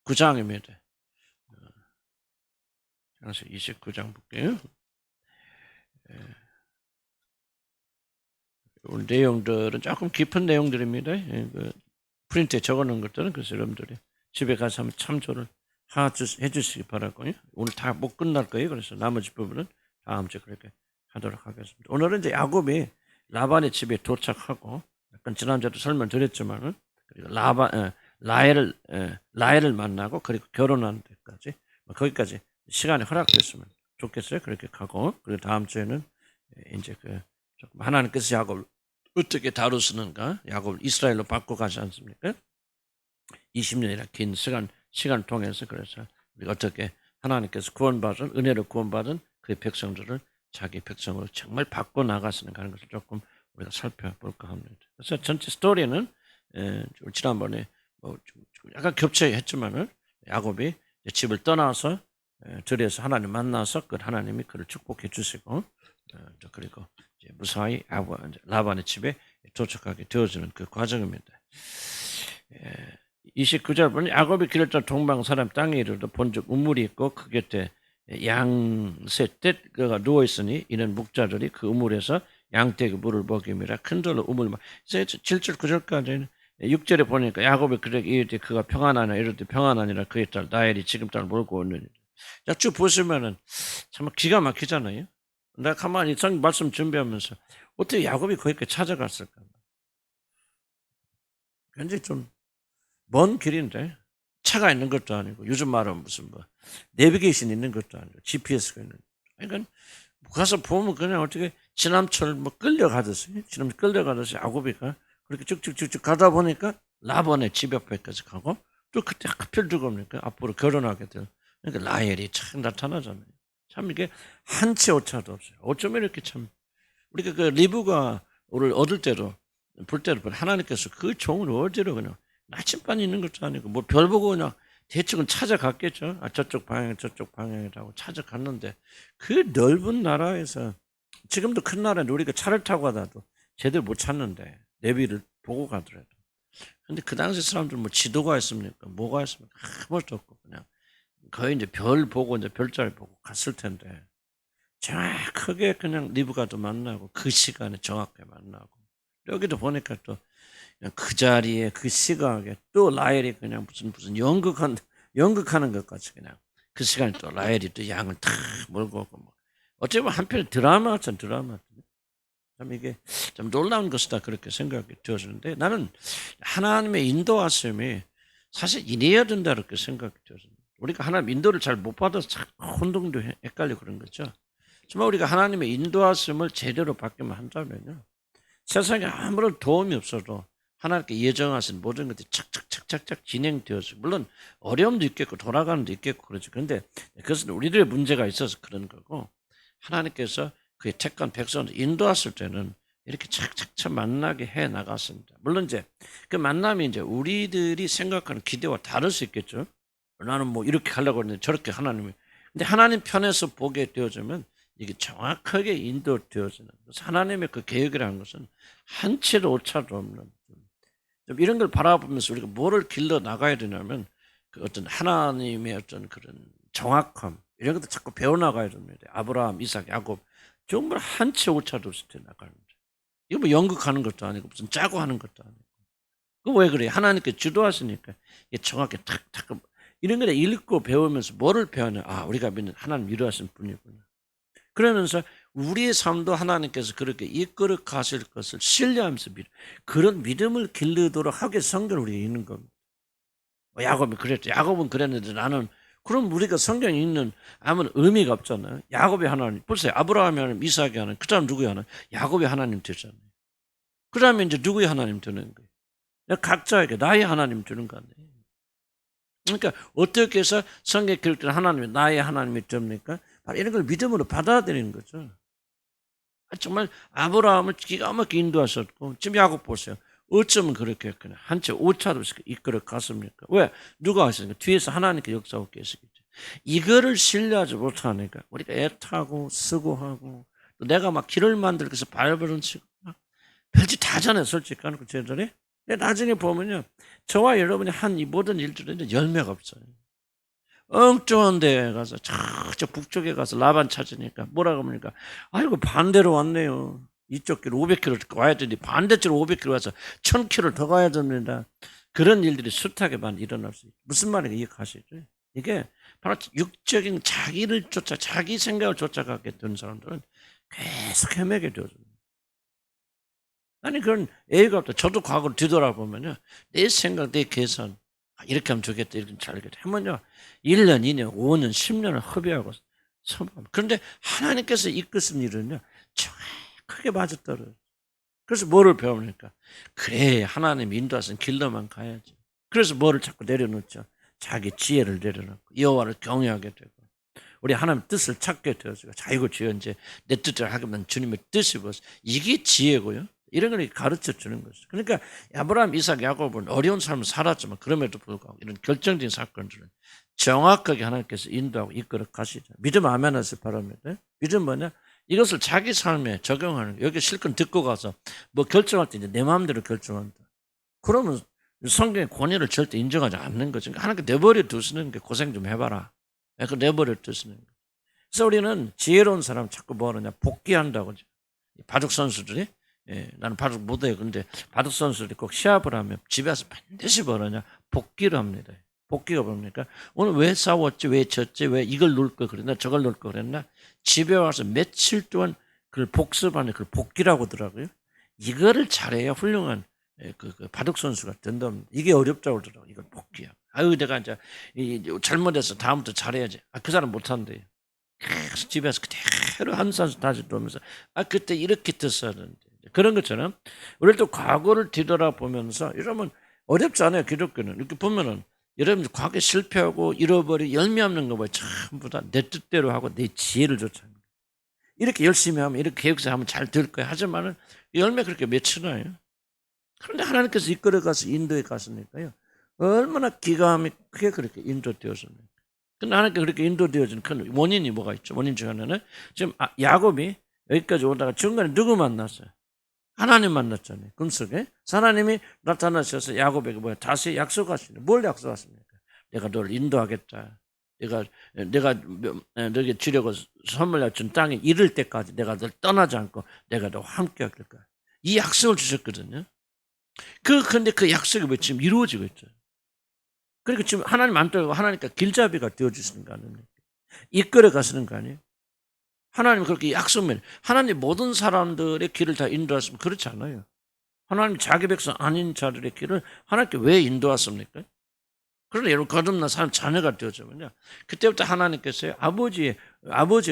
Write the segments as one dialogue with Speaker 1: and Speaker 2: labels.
Speaker 1: 29장입니다. 창세기 29장 볼게요. 오늘 내용들은 조금 깊은 내용들입니다. 그 프린트에 적어놓은 것들은 그래서 여러분들이 집에 가서 한번 참조를 해주시기 바라고요. 오늘 다 못 끝날 거예요. 그래서 나머지 부분은 다음 주에 그렇게 하도록 하겠습니다. 오늘은 이제 야곱이 라반의 집에 도착하고, 약간 지난주에도 설명드렸지만은, 그리고 라헬을 만나고 그리고 결혼하는 데까지, 거기까지 시간이 허락됐으면 좋겠어요. 그렇게 가고, 그리고 다음 주에는 이제 조금 하나님께서 야곱을 어떻게 다루시는가, 야곱을 이스라엘로 바꿔 가지 않습니까? 20년이나 긴 시간을 통해서, 그래서 우리가 어떻게 하나님께서 은혜로 구원받은 그 백성들을 자기 백성으로 정말 바꿔 나가시는가 하는 것을 조금 우리가 살펴볼까 합니다. 그래서 전체 스토리는 지난번에 약간 겹쳐했지만은, 야곱이 집을 떠나서 들에서 하나님 만나서 그 하나님이 그를 축복해 주시고, 그리고 무사히 라반의 집에 도착하게 되어지는 그 과정입니다. 29절 보니 야곱이 길을 따라 동방 사람 땅에 이르러 본즉 우물이 있고 그 곁에 양세 떼가 누워 있으니 이는 목자들이 그 우물에서 양떼에게 물을 먹임이라 큰 돌로 우물 막. 7절 9절까지는 6절에 보니까 야곱이 그에게 이르되 그가 평안하냐 이르되 평안하니라 그의 딸 라헬이 지금 딸 몰고 오느니라. 자, 쭉 보시면은 참 기가 막히잖아요. 내가 가만히 성 말씀 준비하면서 어떻게 야곱이 거기까지 찾아갔을까? 굉장히 좀 먼 길인데, 차가 있는 것도 아니고, 요즘 말하면 무슨 내비게이션 있는 것도 아니고, GPS가 있는 것도 아니고. 그러니까 가서 보면 그냥 어떻게 지남철 끌려가듯이 야곱이가 그렇게 쭉쭉쭉쭉 가다 보니까 라반의 집 옆에까지 가고, 또 그때 하필 죽으니까 앞으로 결혼하게 될, 그러니까 라헬이 참 나타나잖아요. 참 이게 한치 오차도 없어요. 어쩌면 이렇게 참 우리가 그 리브가 우리를 얻을 때도 볼 때도 하나님께서 그 종을 어디로 그냥 나침반이 있는 것도 아니고 뭐 별 보고 그냥 대충은 찾아갔겠죠. 저쪽 방향이라고 찾아갔는데, 그 넓은 나라에서 지금도 큰 나라에 우리가 차를 타고 가다도 제대로 못 찾는데 내비를 보고 가더라도. 근데 그 당시 사람들 뭐 지도가 있습니까? 뭐가 있습니까? 아무것도 없고 그냥 거의 이제 별 보고 이제 별자리 보고 갔을 텐데, 정확하게 그냥 리브가도 만나고 그 시간에 정확하게 만나고, 여기도 보니까 또 그 자리에 그 시각에 또 라헬이 그냥 무슨 연극하는 것 같이 그냥 그 시간에 또 라헬이 또 양을 탁 몰고 오고, 뭐 어쩌면 한편 드라마. 참 이게 좀 놀라운 것이다 그렇게 생각이 되어지는데, 나는 하나님의 인도하심이 사실 이래야 된다 그렇게 생각이 되어집니다. 우리가 하나님 인도를 잘 못 받아서 자꾸 혼동도 헷갈리고 그런 거죠. 정말 우리가 하나님의 인도하심을 제대로 받기만 한다면요, 세상에 아무런 도움이 없어도 하나님께 예정하신 모든 것들이 착착착착착 진행되어서, 물론 어려움도 있겠고 돌아가는 데 있겠고 그러죠. 그런데 그것은 우리들의 문제가 있어서 그런 거고, 하나님께서 그의 택한 백성을 인도하실 때는 이렇게 착착착 만나게 해 나갔습니다. 물론 이제 그 만남이 이제 우리들이 생각하는 기대와 다를 수 있겠죠. 나는 뭐 이렇게 하려고 했는데 저렇게 하나님이. 근데 하나님 편에서 보게 되어지면 이게 정확하게 인도되어지는, 하나님의 그 계획이라는 것은 한치의 오차도 없는, 좀 이런 걸 바라보면서 우리가 뭐를 길러 나가야 되냐면, 그 어떤 하나님의 어떤 그런 정확함, 이런 것도 자꾸 배워나가야 됩니다. 아브라함, 이삭, 야곱 정말 한치 오차도 없이 나가는 거죠. 이거 뭐 연극하는 것도 아니고 무슨 짜고 하는 것도 아니고. 그 왜 그래요? 하나님께 주도하시니까 이게 정확히 탁탁 이런 걸 읽고 배우면서 뭐를 배우냐? 아, 우리가 믿는 하나님 위로하신 분이구나. 그러면서 우리의 삶도 하나님께서 그렇게 이끌어 가실 것을 신뢰하면서 그런 믿음을 기르도록 하게 성경을 우리가 읽는 겁니다. 야곱이 그랬죠. 야곱은 그랬는데 나는, 그럼 우리가 성경 읽는 아무런 의미가 없잖아요. 야곱이 하나님, 보세요. 아브라함이 하나님, 이삭이 하나님, 그 다음 누구야 하나님? 야곱이 하나님 되잖아요. 그 다음에 이제 누구의 하나님 되는 거예요? 각자에게 나의 하나님 되는 거 아니에요. 그러니까 어떻게 해서 성경 기록 때 하나님이 나의 하나님이 됩니까? 바로 이런 걸 믿음으로 받아들이는 거죠. 정말 아브라함을 기가 막히게 인도하셨고, 지금 야곱 보세요. 어쩌면 그렇게 그냥 한치 오차도 없이 이끌어 갔습니까? 왜? 누가 하셨습니까? 뒤에서 하나님께 역사하고 계시겠죠. 이거를 신뢰하지 못하니까 우리가 애타고 수고하고, 또 내가 막 길을 만들기 위해서 발버둥 치고 별짓 다 하잖아요. 솔직히 하는 거 저희들이. 근데 나중에 보면요. 저와 여러분이 한 이 모든 일들은 열매가 없어요. 엉뚱한 데 가서 저쪽 북쪽에 가서 라반 찾으니까 뭐라고 합니까? 아이고 반대로 왔네요. 이쪽 길 500km 와야 되는데 반대쪽으로 500km 와서 1000km 더 가야 됩니다. 그런 일들이 숱하게 많이 일어날 수 있어요. 무슨 말인지 이해하시죠? 이게 바로 육적인 자기를 자기 생각을 쫓아가게 된 사람들은 계속 헤매게 되어집니다. 아니 그런 A가 없다. 저도 과거를 뒤돌아보면요. 내 생각, 내 계산 이렇게 하면 좋겠다, 이렇게 잘겠다 하면요. 1년, 2년, 5년, 10년을 허비하고 선포합니다. 그런데 하나님께서 이끄신 일은요. 정확하게 맞았더라고요. 그래서 뭐를 배웁니까? 그래, 하나님 인도하신 길로만 가야지. 그래서 뭐를 자꾸 내려놓죠? 자기 지혜를 내려놓고 여호와를 경외하게 되고 우리 하나님 뜻을 찾게 되어서 자이고 주여 이제 내 뜻을 하기만 주님의 뜻이 무엇 이게 지혜고요. 이런 걸 가르쳐 주는 것이죠. 그러니까 아브라함, 이삭, 야곱은 어려운 삶을 살았지만 그럼에도 불구하고 이런 결정적인 사건들은 정확하게 하나님께서 인도하고 이끌어 가시죠. 믿음 아멘 하시기 바랍니다. 믿음 뭐냐? 이것을 자기 삶에 적용하는 거예요. 여기 실컷 듣고 가서 뭐 결정할 때 이제 내 마음대로 결정한다. 그러면 성경의 권위를 절대 인정하지 않는 거죠. 그러니까 하나님께 내버려 두시는 게 고생 좀 해봐라. 그 내버려 두시는 거예요. 그래서 우리는 지혜로운 사람 자꾸 뭐 하느냐? 복귀한다고. 바둑 선수들이 나는 바둑 못해요. 근데 바둑 선수들이 꼭 시합을 하면 집에 와서 반드시 뭐하냐? 복귀를 합니다. 복귀가 뭡니까? 오늘 왜 싸웠지? 왜 졌지? 왜 이걸 놓을 걸 그랬나? 저걸 놓을 걸 그랬나? 집에 와서 며칠 동안 그걸 복습하는 그걸 복귀라고 하더라고요. 이거를 잘해야 훌륭한 그 바둑 선수가 된답니다. 이게 어렵다고 하더라고요. 이걸 복귀야. 아유, 내가 이제 잘못해서 다음부터 잘해야지. 그 사람 못한대요. 계속 집에서 그대로 한 산수 다시 들어오면서 그때 이렇게 됐었는데 그런 것처럼 우리를 또 과거를 뒤돌아보면서 여러분 어렵지 않아요. 기독교는 이렇게 보면은 여러분 과거에 실패하고 잃어버리 열매 없는 거 뭐 전부 다 내 뜻대로 하고 내 지혜를 쫓아요. 이렇게 열심히 하면 이렇게 계획서 하면 잘 될 거야. 하지만은 열매 그렇게 맺지 나요. 그런데 하나님께서 이끌어가서 인도에 갔으니까요. 얼마나 기가 막히게 그렇게 인도되었습니까? 근데 하나님께 그렇게 인도되어진 큰 원인이 뭐가 있죠? 원인 중 하나는 지금 야곱이 여기까지 오다가 중간에 누구 만났어요? 하나님 만났잖아요. 꿈속에. 하나님이 나타나셔서 야곱에게 뭐야? 다시 약속하시네. 뭘 약속하십니까? 내가 너를 인도하겠다. 내가 너에게 주려고 선물해 준 땅에 이를 때까지 내가 널 떠나지 않고 내가 너와 함께 할 거야. 이 약속을 주셨거든요. 근데 그 약속이 왜 지금 이루어지고 있죠? 그러니까 지금 하나님 안 떨고 하나님께 길잡이가 되어주시는 거 아닙니까? 이끌어 가시는 거 아니에요? 하나님 그렇게 약속면 하나님 모든 사람들의 길을 다 인도하시면 그렇지 않아요. 하나님 자기 백성 아닌 자들의 길을 하나님께 왜 인도하십니까? 그러나 여러분 거듭난 사람 자녀가 되어지면요. 그때부터 하나님께서 아버지의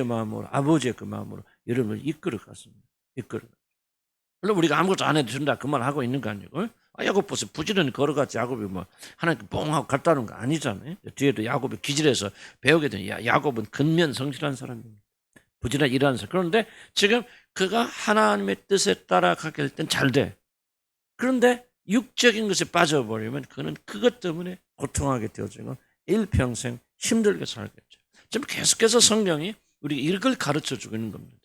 Speaker 1: 마음으로 아버지의 그 마음으로 여러분을 이끌어 갔습니다. 이끌어. 물론 우리가 아무것도 안 해도 된다 그 말 하고 있는 거 아니고 야곱 보세요. 부지런히 걸어갔지 야곱이 뭐 하나님께 뻥 하고 갔다는 거 아니잖아요. 뒤에도 야곱이 기질에서 배우게 된 야곱은 근면 성실한 사람입니다. 부지런히 일하는 사람. 그런데 지금 그가 하나님의 뜻에 따라가게 될 땐 잘 돼. 그런데 육적인 것에 빠져버리면 그는 그것 때문에 고통하게 되어지고 일평생 힘들게 살겠죠. 지금 계속해서 성경이 우리 이걸 가르쳐주고 있는 겁니다.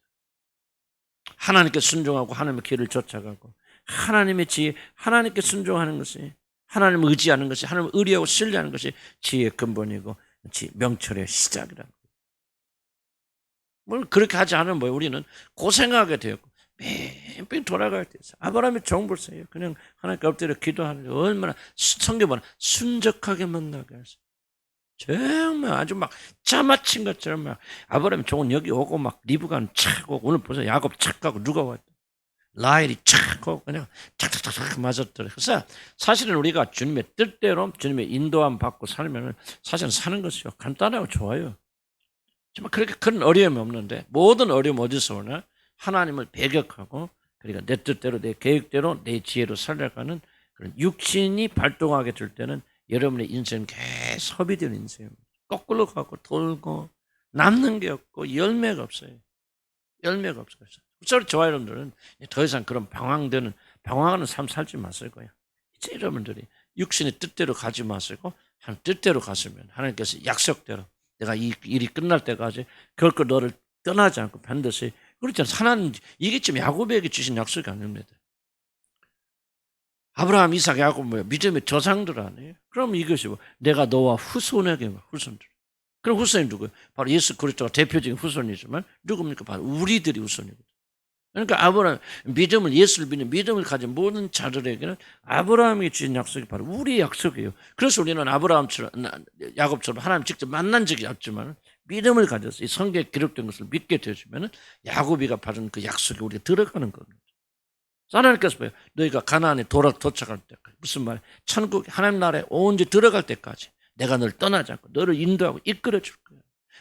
Speaker 1: 하나님께 순종하고 하나님의 길을 쫓아가고 하나님의 지혜, 하나님께 순종하는 것이 하나님을 의지하는 것이 하나님을 의리하고 신뢰하는 것이 지혜의 근본이고 명철의 시작이라는 거예요. 뭘 그렇게 하지 않으면 뭐예요? 우리는 고생하게 되었고 매일 돌아가야 돼요. 아브라함의 정보세요. 그냥 하나님께 엎드려 기도하는 얼마나 성경보다 순적하게 만나게 하세요. 정말 아주 막 짜맞힌 것처럼 막 아브라함 종은 여기 오고 막 리브간 착 오고 오늘 벌써 야곱 착 가고 누가 왔다. 라헬이 착 하고 그냥 착착착착 맞았더래. 그래서 사실은 우리가 주님의 뜻대로 주님의 인도함 받고 살면 사실은 사는 것이요. 간단하고 좋아요. 정말 그렇게 큰 어려움이 없는데 모든 어려움 어디서 오나? 하나님을 배격하고 그러니까 내 뜻대로 내 계획대로 내 지혜로 살아가는 그런 육신이 발동하게 될 때는 여러분의 인생은 계속 허비되는 인생입니다. 거꾸로 가고 돌고 남는 게 없고 열매가 없어요. 열매가 없어요. 그래서 저와 여러분들은 더 이상 그런 방황하는 삶 살지 마실 거예요. 이제 여러분들이 육신의 뜻대로 가지 마시고 하나님 뜻대로 갔으면 하나님께서 약속대로 내가 이 일이 끝날 때까지 결코 너를 떠나지 않고 반드시 그렇잖아요. 하나님 이게 지금 야곱에게 주신 약속이 아닙니다. 아브라함, 이삭, 야곱 뭐야? 믿음의 조상들 아니에요? 그럼 이것이 뭐 내가 너와 후손에게 후손들. 그럼 후손이 누구예요? 바로 예수 그리스도가 대표적인 후손이지만 누굽니까? 바로 우리들이 후손이거든요. 그러니까 아브라함 믿음을 예수를 믿는 믿음을 가진 모든 자들에게는 아브라함이 주신 약속이 바로 우리의 약속이에요. 그래서 우리는 아브라함처럼 야곱처럼 하나님 직접 만난 적이 없지만 믿음을 가져서 이 성경에 기록된 것을 믿게 되어지면 야곱이가 받은 그 약속에 우리가 들어가는 겁니다. 하나님께서 봐요. 너희가 가나안에 도착할 때까지 무슨 말? 천국 하나님 나라에 온전히 들어갈 때까지 내가 너를 떠나지 않고 너를 인도하고 이끌어 줄 거야.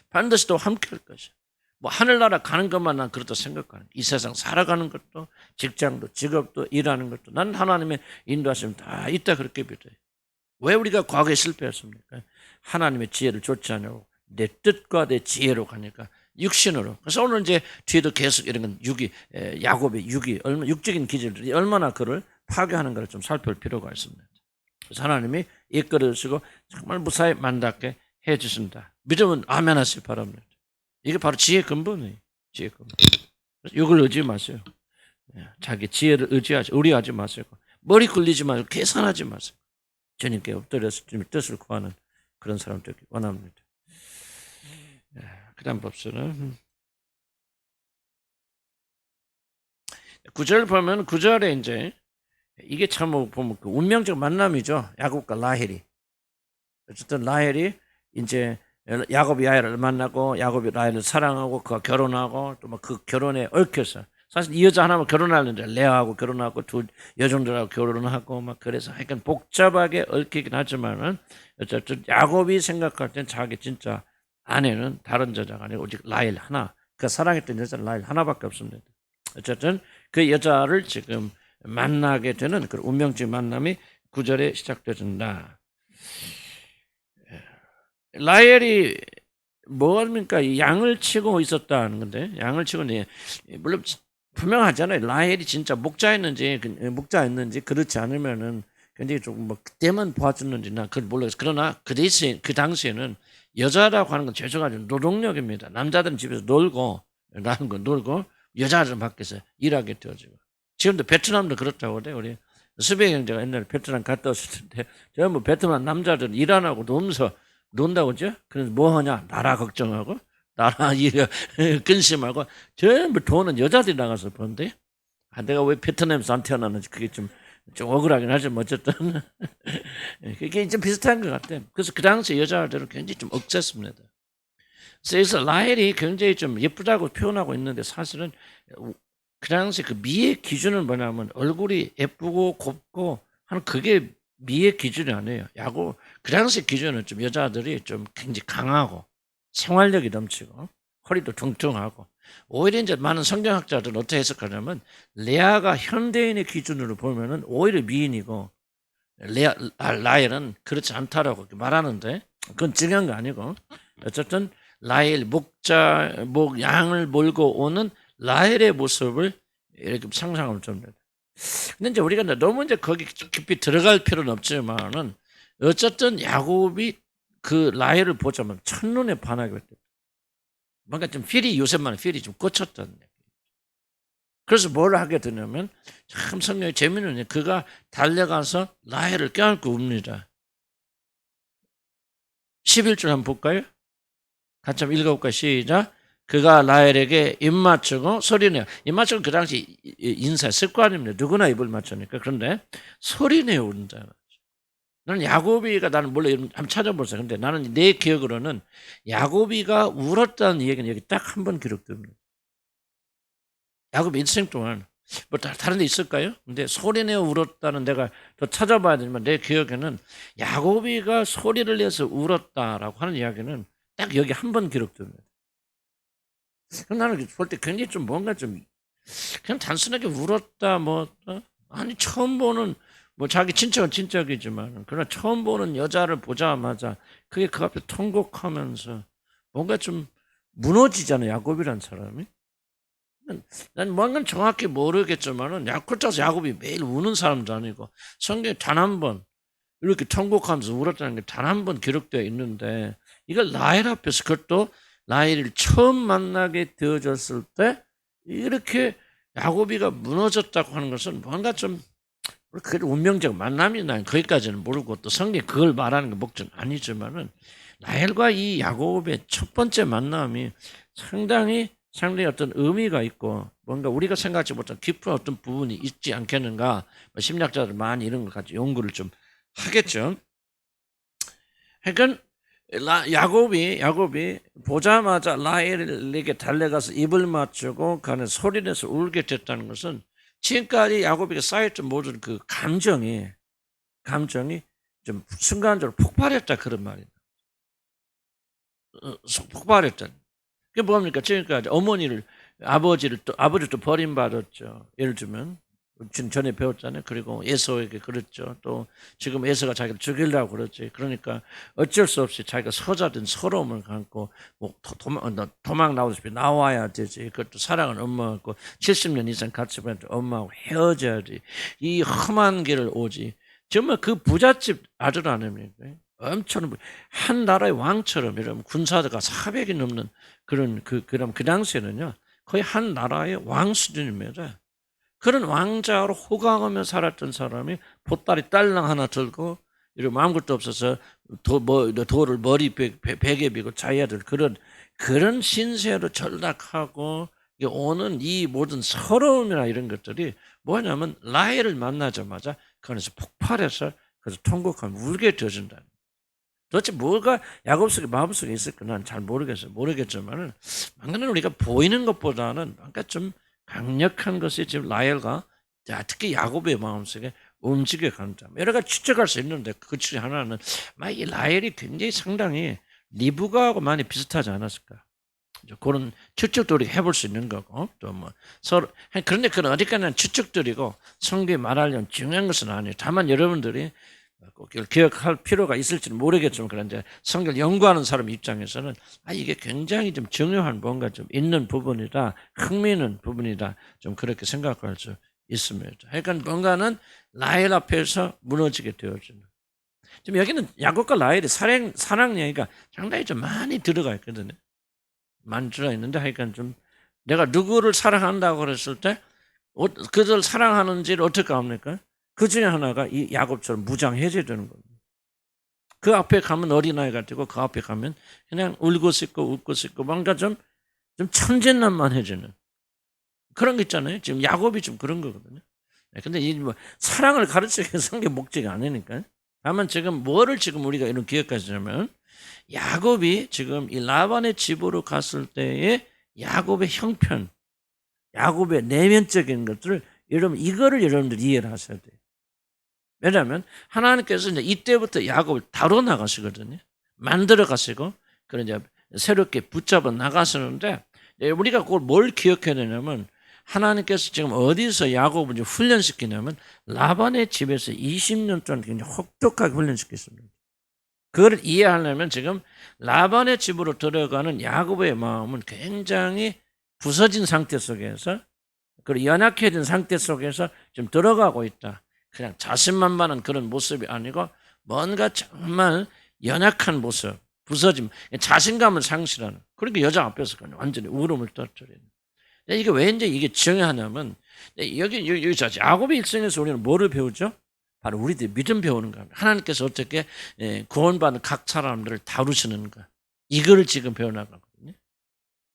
Speaker 1: 반드시 또 함께 할 것이야. 뭐 하늘나라 가는 것만 난 그렇다 생각하는 이 세상 살아가는 것도 직장도 직업도 일하는 것도 난 하나님의 인도하시면 다 있다 그렇게 믿어요. 왜 우리가 과거에 실패했습니까? 하나님의 지혜를 좇지 않으려고 내 뜻과 내 지혜로 가니까 육신으로. 그래서 오늘 이제 뒤에도 계속 이런 건 야곱의 육적인 기질들이 얼마나 그를 파괴하는가를 좀 살펴볼 필요가 있습니다. 그래서 하나님이 이끌어주시고 정말 무사히 만닿게 해주신다. 믿으면 아멘 하시기 바랍니다. 이게 바로 지혜의 근본이에요. 지혜의 근본. 이걸 의지 마세요. 자기 지혜를 의리하지 마세요. 머리 굴리지 마세요. 계산하지 마세요. 주님께 엎드려서 주님의 뜻을 구하는 그런 사람 되기 원합니다. 그 다음 봅시다. 9절 보면 9절에 이제 이게 참 보면 그 운명적 만남이죠. 야곱과 라헬이. 어쨌든 라헬이 이제 야곱이 라헬을 만나고 야곱이 라헬을 사랑하고 그가 결혼하고 또 막 그 결혼에 얽혀서 사실 이 여자 하나만 결혼하는데 레아하고 결혼하고 두 여종들하고 결혼하고 막 그래서 하여간 복잡하게 얽히긴 하지만은 어쨌든 야곱이 생각할 땐 자기 진짜 아내는 다른 여자가 아니고 오직 라헬 하나. 그 사랑했던 여자는 라헬 하나밖에 없습니다. 어쨌든 그 여자를 지금 만나게 되는 그 운명적 만남이 9절에 시작되어진다. 라헬이 뭐합니까? 양을 치고 있었다는 건데 양을 치고 물론 분명하잖아요. 라헬이 진짜 목자였는지 그렇지 않으면은 굉장히 조금 뭐 그때만 보아줬는지 난 그걸 몰라요. 그러나 그 당시에는 여자라고 하는 건 최소한 노동력입니다. 남자들은 집에서 놀고 여자들은 밖에서 일하게 되어지고 지금도 베트남도 그렇다고 그래요. 우리 수배 형제가 옛날에 베트남 갔다 왔을 때 전부 베트남 남자들 일 안 하고 논다고 그죠? 그래서 뭐 하냐? 나라 걱정하고 나라 일 근심하고 전부 돈은 여자들이 나가서 버는데 내가 왜 베트남에서 안 태어났는지 그게 좀 억울하긴 하지만 어쨌든 그게 좀 비슷한 것 같아요. 그래서 그 당시 여자들은 굉장히 좀 억셌습니다. 그래서 라헬이 굉장히 좀 예쁘다고 표현하고 있는데 사실은 그 당시 그 미의 기준은 뭐냐면 얼굴이 예쁘고 곱고 하는 그게 미의 기준이 아니에요. 그 당시 기준은 좀 여자들이 좀 굉장히 강하고 생활력이 넘치고 허리도 퉁퉁하고 오히려 이제 많은 성경학자들은 어떻게 해석하냐면 레아가 현대인의 기준으로 보면은 오히려 미인이고 라헬은 그렇지 않다라고 말하는데 그건 중요한 거 아니고 어쨌든 라헬 양을 몰고 오는 라헬의 모습을 이렇게 상상하면 됩니다. 근데 이제 우리가 너무 이제 거기 깊이 들어갈 필요는 없지만은 어쨌든 야곱이 그 라헬을 보자면 첫눈에 반하게 됐다. 뭔가 좀 요새만 필이 좀 꽂혔던 얘기. 그래서 뭘 하게 되냐면 참 성경에 재미있는 게 그가 달려가서 라헬을 껴안고 웁니다. 11절 한번 볼까요? 같이 한번 읽어볼까요? 시작. 그가 라헬에게 입맞추고 소리내요. 입맞추고 그 당시 인사 습관입니다. 누구나 입을 맞추니까. 그런데 소리내어 운다. 나는 야곱이가 나는 몰라 한번 찾아보세요. 근데 나는 내 기억으로는 야곱이가 울었다는 얘기는 여기 딱 한 번 기록됩니다. 야곱 인생 동안 뭐 다른 데 있을까요? 근데 소리내어 울었다는 내가 더 찾아봐야 되지만 내 기억에는 야곱이가 소리를 내서 울었다라고 하는 이야기는 딱 여기 한 번 기록됩니다. 나는 볼 때 굉장히 좀 뭔가 좀 그냥 단순하게 울었다 아니 처음 보는 뭐 자기 친척은 친척이지만 그러나 처음 보는 여자를 보자마자 그게 그 앞에 통곡하면서 뭔가 좀 무너지잖아요. 야곱이란 사람이. 난 뭔가 정확히 모르겠지만은 그렇다고 야곱이 매일 우는 사람도 아니고 성경에 단 한 번 이렇게 통곡하면서 울었다는 게 단 한 번 기록되어 있는데 이걸 라헬 앞에서 그것도 라헬을 처음 만나게 되어졌을 때 이렇게 야곱이가 무너졌다고 하는 것은 뭔가 좀 그게 운명적 만남이나 거기까지는 모르고 또 성경이 그걸 말하는 게 목적은 아니지만은 라헬과 이 야곱의 첫 번째 만남이 상당히 어떤 의미가 있고 뭔가 우리가 생각하지 못한 깊은 어떤 부분이 있지 않겠는가. 심리학자들 많이 이런 걸 가지고 연구를 좀 하겠죠. 그러니까 야곱이 보자마자 라헬에게 달려가서 입을 맞추고 가는 소리 내서 울게 됐다는 것은 지금까지 야곱에게 쌓였던 모든 그 감정이 좀 순간적으로 폭발했다 그런 말이에요. 폭발했다. 그게 뭡니까? 지금까지 아버지를 또 버림받았죠. 예를 들면 지금 전에 배웠잖아요. 그리고 에서에게 그랬죠. 또 지금 에서가 자기를 죽이려고 그랬지. 그러니까 어쩔 수 없이 자기가 서자된 서러움을 갖고 뭐 도망 나오듯이 나와야 되지. 그것도 사랑하는 엄마하고 70년 이상 같이 보냈던 엄마하고 헤어져야지. 이 험한 길을 오지. 정말 그 부잣집 아들 아닙니까? 엄청 한 나라의 왕처럼 이런 군사가 400이 넘는 그런 그 당시에는요 거의 한 나라의 왕 수준입니다. 그런 왕자로 호강하며 살았던 사람이 보따리 딸랑 하나 들고 이런 아무것도 없어서 돌을 머리 베개 비고 자야 될 그런 신세로 전락하고 오는 이 모든 서러움이나 이런 것들이 뭐냐면 라헬을 만나자마자 그 안에서 폭발해서 그래서 통곡하며 울게 되어진다. 도대체 뭐가 야곱 속에 마음속에 있을까 난 잘 모르겠지만은 방금 우리가 보이는 것보다는 뭔가 좀 강력한 것이 지금 라헬과 특히 야곱의 마음속에 움직여 간다. 여러 가지 추측할 수 있는데 그 중에 하나는 이 라헬이 굉장히 상당히 리브가하고 많이 비슷하지 않았을까. 그런 추측도 우리가 해볼 수 있는 거고 또 뭐 서로 그런데 그건 어디까지나 추측들이고 성경이 말하려면 중요한 것은 아니에요. 다만 여러분들이 꼭 이걸 기억할 필요가 있을지는 모르겠지만 그런데 성경을 연구하는 사람 입장에서는 이게 굉장히 좀 중요한 뭔가 좀 있는 부분이다, 흥미있는 부분이다, 좀 그렇게 생각할 수 있습니다. 그러니까 뭔가는 라헬 앞에서 무너지게 되어지는. 지금 여기는 야곱과 라헬의 사랑 얘기가 상당히 좀 많이 들어가 있거든요. 많이 들어 있는데 하여간 좀 내가 누구를 사랑한다고 그랬을 때 그들 사랑하는지를 어떻게 합니까? 그 중에 하나가 이 야곱처럼 무장해제되는 겁니다. 그 앞에 가면 어린아이 같고 그 앞에 가면 그냥 울고 싶고 웃고 싶고 뭔가 좀 천진난만해지는 그런 거 있잖아요. 지금 야곱이 좀 그런 거거든요. 근데 이 뭐 사랑을 가르치기 위해서 성경 목적이 아니니까. 다만 지금 뭐를 지금 우리가 이런 기억하시냐면 야곱이 지금 이 라반의 집으로 갔을 때의 야곱의 형편, 야곱의 내면적인 것들을 이거를 여러분들이 이해를 하셔야 돼요. 왜냐하면 하나님께서 이제 이때부터 야곱을 다뤄 나가시거든요. 만들어 가시고 그런 이제 새롭게 붙잡아 나가시는데 우리가 그걸 뭘 기억해야 되냐면 하나님께서 지금 어디서 야곱을 이제 훈련시키냐면 라반의 집에서 20년 동안 굉장히 혹독하게 훈련시켰습니다. 그걸 이해하려면 지금 라반의 집으로 들어가는 야곱의 마음은 굉장히 부서진 상태 속에서 그리고 연약해진 상태 속에서 지금 들어가고 있다. 그냥 자신만만한 그런 모습이 아니고 뭔가 정말 연약한 모습, 부서짐, 자신감을 상실하는. 그러니까 여자 앞에서 그냥 완전히 울음을 터뜨리는. 이게 왜 이게 중요하냐면 여기 야곱의 일생에서 우리는 뭐를 배우죠? 바로 우리들이 믿음 배우는 겁니다. 하나님께서 어떻게 구원받은 각 사람들을 다루시는가. 이거를 지금 배워나가거든요.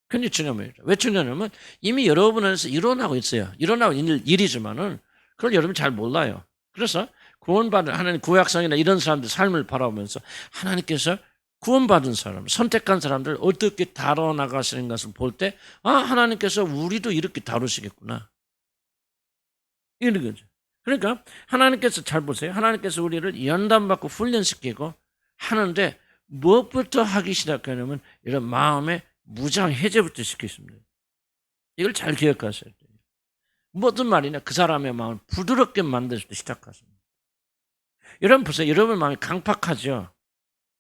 Speaker 1: 굉장히 중요합니다. 왜 중요하냐면 이미 여러분 안에서 일어나고 있어요. 일어나고 있는 일이지만은 그걸 여러분 잘 몰라요. 그래서 구원받은 하나님 구약성이나 이런 사람들 삶을 바라보면서 하나님께서 구원받은 사람, 선택한 사람들 어떻게 다뤄나가시는 것을 볼 때 하나님께서 우리도 이렇게 다루시겠구나. 이런 거죠. 그러니까 하나님께서 잘 보세요. 하나님께서 우리를 연단받고 훈련시키고 하는데 무엇부터 하기 시작하냐면 이런 마음의 무장 해제부터 시키십니다. 이걸 잘 기억하셔야 돼요. 무슨 말이냐? 그 사람의 마음을 부드럽게 만들 때 시작하십니다. 여러분 보세요. 여러분 마음이 강팍하죠?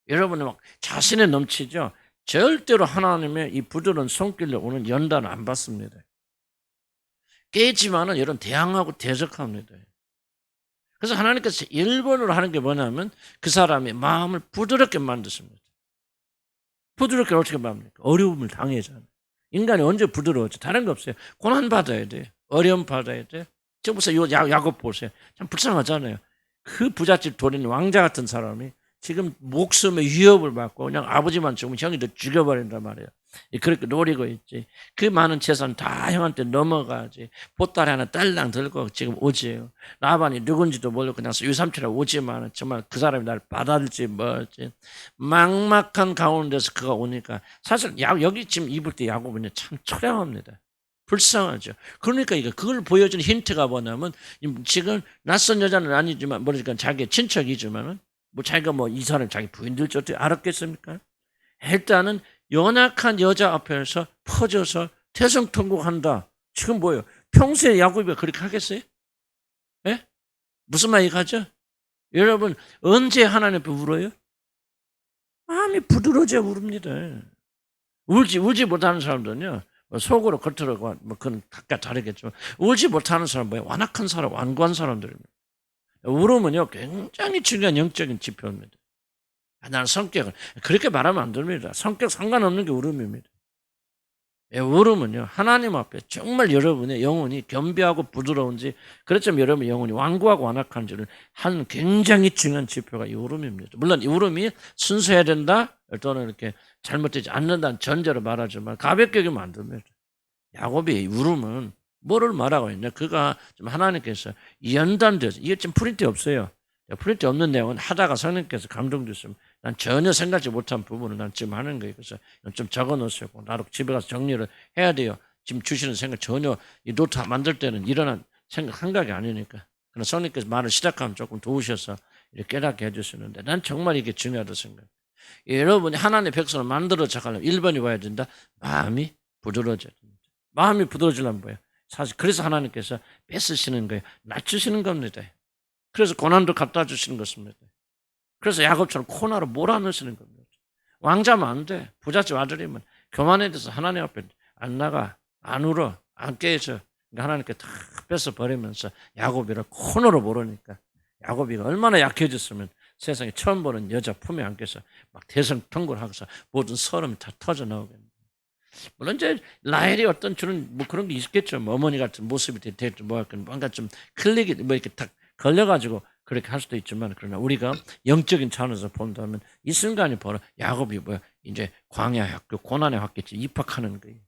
Speaker 1: 여러분은 막 자신에 넘치죠? 절대로 하나님의 이 부드러운 손길로 오는 연단을 안 받습니다. 깨지만은 여러분 대항하고 대적합니다. 그래서 하나님께서 1번으로 하는 게 뭐냐면 그 사람의 마음을 부드럽게 만드십니다. 부드럽게 어떻게 만듭니까? 어려움을 당하잖아요. 인간이 언제 부드러워져? 다른 거 없어요. 고난 받아야 돼. 어려움 받아야 돼. 저 보세요. 야곱 보세요. 참 불쌍하잖아요. 그 부잣집 도린 왕자 같은 사람이 지금 목숨의 위협을 받고 그냥 아버지만 죽으면 형이 더 죽여버린단 말이에요. 그렇게 노리고 있지. 그 많은 재산 다 형한테 넘어가지. 보따리 하나 딸랑 들고 지금 오지요. 라반이 누군지도 모르고 그냥 유삼촌이라고 오지만 정말 그 사람이 나를 받아들지 뭐지. 막막한 가운데서 그가 오니까 사실 여기 지금 입을 때 야곱은 참 처량합니다. 불쌍하죠. 그러니까 그걸 보여주는 힌트가 뭐냐면 지금 낯선 여자는 아니지만 뭐니까 자기 친척이지만은 뭐 자기가 뭐 이 사람 자기 부인들 어떻게 알았겠습니까? 일단은 연약한 여자 앞에서 퍼져서 태성통곡한다. 지금 뭐예요? 평소에 야곱이가 그렇게 하겠어요? 예? 무슨 말 얘기하죠? 여러분 언제 하나님 앞에 울어요? 마음이 부드러워져 울습니다. 울지 못하는 사람들은요. 속으로 겉으로 뭐 그건 각각 다르겠지만 울지 못하는 사람 뭐예요? 완악한 사람, 완고한 사람들입니다. 울음은요 굉장히 중요한 영적인 지표입니다. 나는 성격은 그렇게 말하면 안 됩니다. 성격 상관없는 게 울음입니다. 울음은요 하나님 앞에 정말 여러분의 영혼이 겸비하고 부드러운지 그렇지만 여러분의 영혼이 완고하고 완악한지를 하는 굉장히 중요한 지표가 이 울음입니다. 물론 이 울음이 순수해야 된다 또는 이렇게 잘못되지 않는다는 전제로 말하지만 가볍게 여기면 안 됩니다. 야곱이 울음은 뭐를 말하고 있냐? 그가 좀 하나님께서 연단돼서 이게 지금 프린트 없어요. 프린트 없는 내용은 하다가 성령께서 감동됐으면 난 전혀 생각지 못한 부분을 난 지금 하는 거예요. 그래서 좀 적어 놓으세요. 나도 집에 가서 정리를 해야 돼요. 지금 주시는 생각 전혀 이 노트 만들 때는 일어난 생각이 아니니까. 그러나 성령께서 말을 시작하면 조금 도우셔서 이렇게 깨닫게 해주시는데 난 정말 이게 중요하다고 생각해요. 여러분이 하나님의 백성을 만들어 자가려면 1번이 와야 된다. 마음이 부드러워져야 됩니다. 마음이 부드러워지려면 뭐예요? 사실 그래서 하나님께서 뺏으시는 거예요. 낮추시는 겁니다. 그래서 고난도 갖다 주시는 것입니다. 그래서 야곱처럼 코너로 몰아넣으시는 겁니다. 왕자면 안 돼. 부잣집 아들이면 교만에 대해서 하나님 앞에 안 나가, 안 울어, 안 깨져. 그러니까 하나님께 다 뺏어버리면서 야곱이를 코너로 몰으니까 야곱이가 얼마나 약해졌으면 세상에 처음 보는 여자 품에 안겨서 막 대성통곡하고서 모든 서름이 다 터져나오겠네. 물론 이제 라헬이 어떤 주는 뭐 그런 게 있겠죠. 뭐 어머니 같은 모습이 되겠죠. 뭔가 좀 클릭이 뭐 이렇게 딱 걸려가지고 그렇게 할 수도 있지만 그러나 우리가 영적인 차원에서 본다면 이 순간이 바로 야곱이 뭐야 이제 광야 학교 고난의 학교에 입학하는 거예요.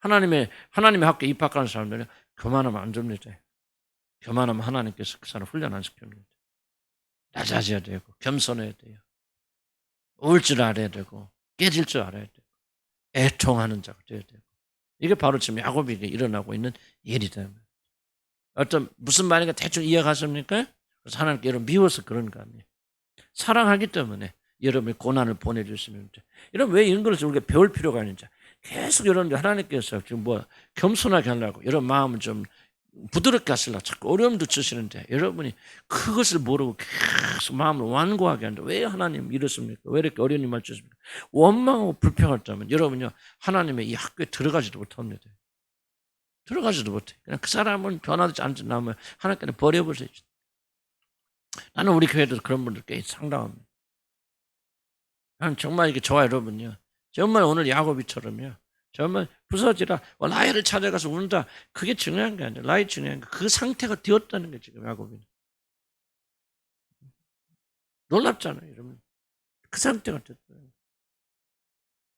Speaker 1: 하나님의 학교에 입학하는 사람들은 교만하면 안 됩니다. 교만하면 하나님께서 그 사람 훈련 안 시킵니다. 낮아져야 되고 겸손해야 돼요. 울 줄 알아야 되고 깨질 줄 알아야 되고 애통하는 자가 되어야 되고 이게 바로 지금 야곱에게 일어나고 있는 일이다. 어떤 무슨 말인가 대충 이해가십니까? 그래서 하나님께 여러분 미워서 그런 거 아니에요. 사랑하기 때문에 여러분의 고난을 보내주시는데 여러분 왜 이런 걸 우리가 배울 필요가 있는지 계속 여러분들 하나님께서 지금 뭐 겸손하게 하려고 여러분 마음을 좀 부드럽게 하시려고 자꾸 어려움도 주시는데 여러분이 그것을 모르고 계속 마음을 완고하게 하는데 왜 하나님 이렇습니까? 왜 이렇게 어려운 일만 주십니까? 원망하고 불평했다면 여러분요 하나님의 이 학교에 들어가지도 못합니다. 들어가지도 못해. 그냥 그 사람은 변하지 않으면 하나님께는 버려버리죠. 나는 우리 교회도 그런 분들 꽤 상당합니다. 나는 정말 이게 좋아요, 여러분요. 정말 오늘 야곱이처럼요. 정말 부서지라 라헬을 찾아가서 운다. 그게 중요한 게 아니라 라헬이 중요한 게 그 상태가 되었다는 게 지금 야곱이. 놀랍잖아요, 여러분. 그 상태가 됐어요.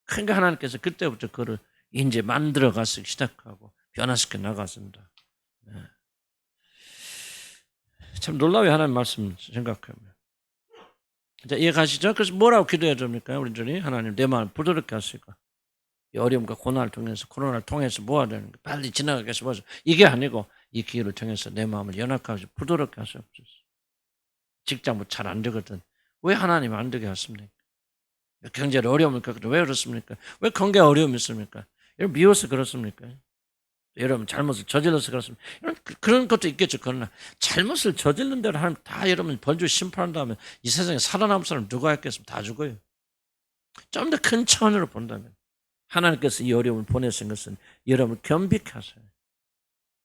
Speaker 1: 그러니까 하나님께서 그때부터 그를 이제 만들어가서 시작하고 변화시켜 나갔습니다. 네. 참 놀라워요, 하나님 말씀 생각하면. 자, 이해가시죠? 그래서 뭐라고 기도해야 됩니까? 우리들이 하나님 내 마음을 부드럽게 하시고 이 어려움과 고난을 통해서 코로나를 통해서 뭐가 되는 거 빨리 지나가게 해서 이게 아니고 이 기회를 통해서 내 마음을 연약하게 부드럽게 하시옵소서. 직장 뭐 잘 안 되거든. 왜 하나님 안 되게 하십니까? 경제를 어려움을 겪거든. 왜 그렇습니까? 왜 건강에 어려움이 있습니까? 여러분 미워서 그렇습니까? 여러분 잘못을 저질러서 그렇습니다. 그런 것도 있겠죠. 그러나 잘못을 저질른 대로 하면 다 여러분 번주 심판한다면 이 세상에 살아남은 사람 누가 있겠습니까? 다 죽어요. 좀 더 큰 차원으로 본다면 하나님께서 이 어려움을 보내신 것은 여러분을 겸비케 하세요.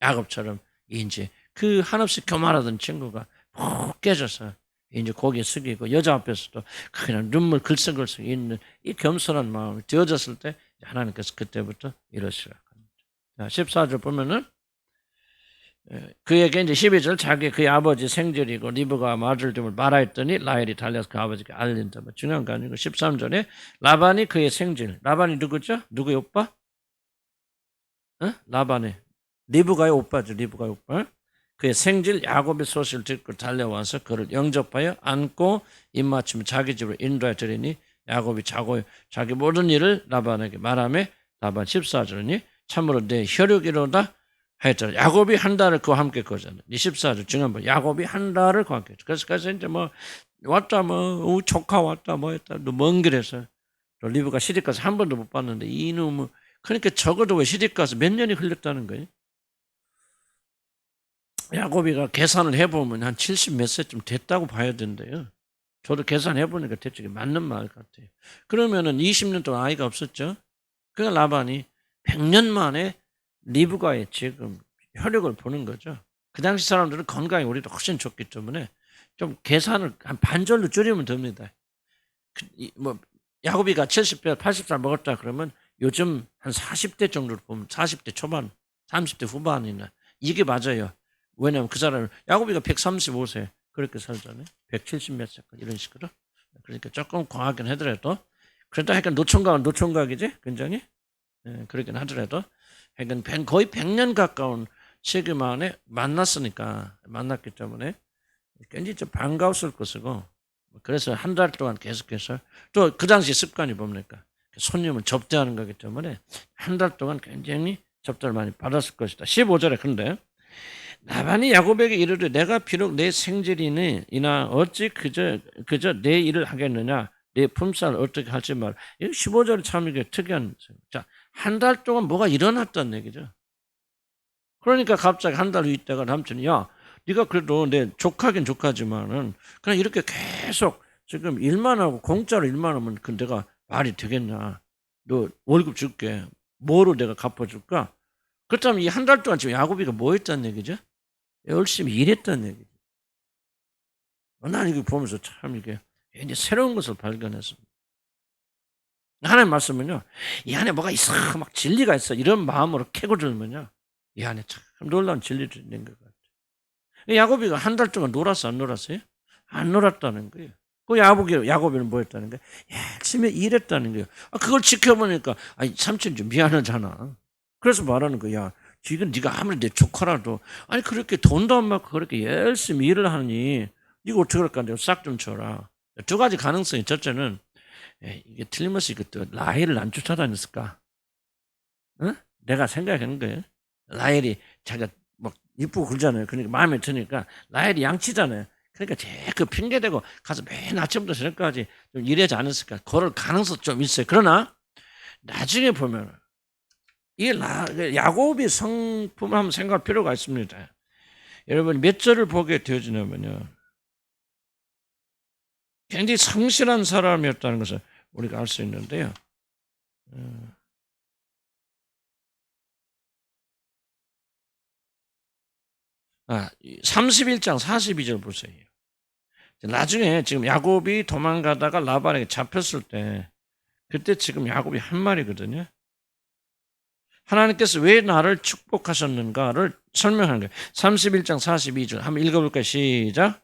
Speaker 1: 야곱처럼 이제 그 한없이 교만하던 친구가 푹 깨져서 이제 고개 숙이고 여자 앞에서도 그냥 눈물 글썽글썽 있는 이 겸손한 마음이 되어졌을 때 하나님께서 그때부터 이러시라. 14절 보면은 그에게 이제 12절 자기 그의 아버지 생질이고 리브가 맞을 점을 말하였더니 라헬이 달려서 그 아버지께 알린다. 뭐 중요한 거 아니고 13절에 라반이 그의 생질. 라반이 누구죠? 누구의 오빠? 라반의 리브가의 오빠죠. 리브가의 오빠. 그의 생질 야곱의 소식을 듣고 달려와서 그를 영접하여 안고 입맞추며 자기 집으로 인도하여 드리니 야곱이 자기 모든 일을 라반에게 말하며 라반 14절이니 참으로 내 혈육이로다 하였잖아. 야곱이 한 달을 그와 함께 거잖아. 24절 중요한 거. 야곱이 한 달을 그와 함께. 그래서 이제 뭐 왔다 뭐 조카 왔다 뭐 했다 먼 길에서 또 리브가 시집 가서 한 번도 못 봤는데 이놈은 그러니까 적어도 왜 시집 가서 몇 년이 흘렸다는 거예요. 야곱이가 계산을 해보면 한 70 몇 세쯤 됐다고 봐야 된대요. 저도 계산해보니까 대충 맞는 말 같아요. 그러면은 20년 동안 아이가 없었죠. 그러니까 라반이 100년 만에 리브가의 지금 혈육을 보는 거죠. 그 당시 사람들은 건강이 우리도 훨씬 좋기 때문에 좀 계산을 한 반절로 줄이면 됩니다. 뭐 야곱이가 70살, 80살 먹었다 그러면 요즘 한 40대 정도로 보면 40대 초반, 30대 후반이나 이게 맞아요. 왜냐하면 그 사람은 야곱이가 135세 그렇게 살잖아요. 170 몇 세까지 이런 식으로. 그러니까 조금 과하긴 하더라도 그래도 하여간 노총각은 노총각이지 굉장히 그러긴 하더라도 하여간 거의 100년 가까운 시기 만에 만났기 때문에 굉장히 좀 반가웠을 것이고 그래서 한 달 동안 계속해서 또 그 당시 습관이 뭡니까? 손님은 접대하는 거기 때문에 한 달 동안 굉장히 접대를 많이 받았을 것이다. 15절에 근데 라반이 야곱에게 이르되 내가 비록 내 생질이니이나 어찌 그저 내 일을 하겠느냐 내 품살을 어떻게 할지 말. 15절이 참 이게 특이한. 자, 한 달 동안 뭐가 일어났다는 얘기죠. 그러니까 갑자기 한 달 있다가 남편이 야 네가 그래도 내 조카긴 조카지만은 그냥 이렇게 계속 지금 일만 하고 공짜로 일만 하면 그 내가 말이 되겠냐. 너 월급 줄게. 뭐로 내가 갚아줄까? 그렇다면 이 한 달 동안 지금 야곱이가 뭐 했다는 얘기죠? 열심히 일했다는 얘기죠. 난 이거 보면서 참 이게 굉장히 새로운 것을 발견했습니다. 하나님 말씀은요, 이 안에 뭐가 있어, 막 진리가 있어, 이런 마음으로 캐고 들면요, 이 안에 참 놀라운 진리들이 있는 것 같아요. 야곱이가 한 달 동안 놀았어, 안 놀았어요? 안 놀았다는 거예요. 그 야곱이는 뭐 했다는 거예요? 열심히 일했다는 거예요. 그걸 지켜보니까, 삼촌 좀 미안하잖아. 그래서 말하는 거야. 지금 네가 아무리 내 조카라도, 그렇게 돈도 안 받고 그렇게 열심히 일을 하니, 이거 어떻게 할까? 내가 싹 좀 줘라. 두 가지 가능성이, 첫째는, 이게 틀림없이 그때 라헬을 안 쫓아다녔을까? 응? 내가 생각하는 거예요. 라헬이 자기가 막 이쁘고 그러잖아요. 그러니까 마음에 드니까 라헬이 양치잖아요. 그러니까 제일 그 핑계대고 가서 맨 아침부터 저녁까지 좀 일하지 않았을까? 그럴 가능성 좀 있어요. 그러나 나중에 보면 이 야곱이 성품을 한번 생각할 필요가 있습니다. 여러분 몇 절을 보게 되어지냐면요. 굉장히 성실한 사람이었다는 것을 우리가 알 수 있는데요. 31장 42절 보세요. 나중에 지금 야곱이 도망가다가 라반에게 잡혔을 때 그때 지금 야곱이 한 말이거든요. 하나님께서 왜 나를 축복하셨는가를 설명하는 거예요. 31장 42절 한번 읽어볼까요? 시작.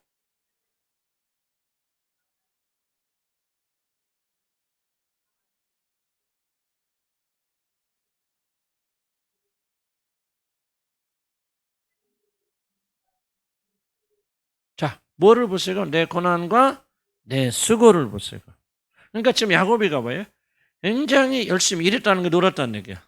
Speaker 1: 자, 뭐를 보세요? 내 고난과 내 수고를 보세요. 그러니까 지금 야곱이가 뭐예요? 굉장히 열심히 일했다는 게 놀았다는 얘기야.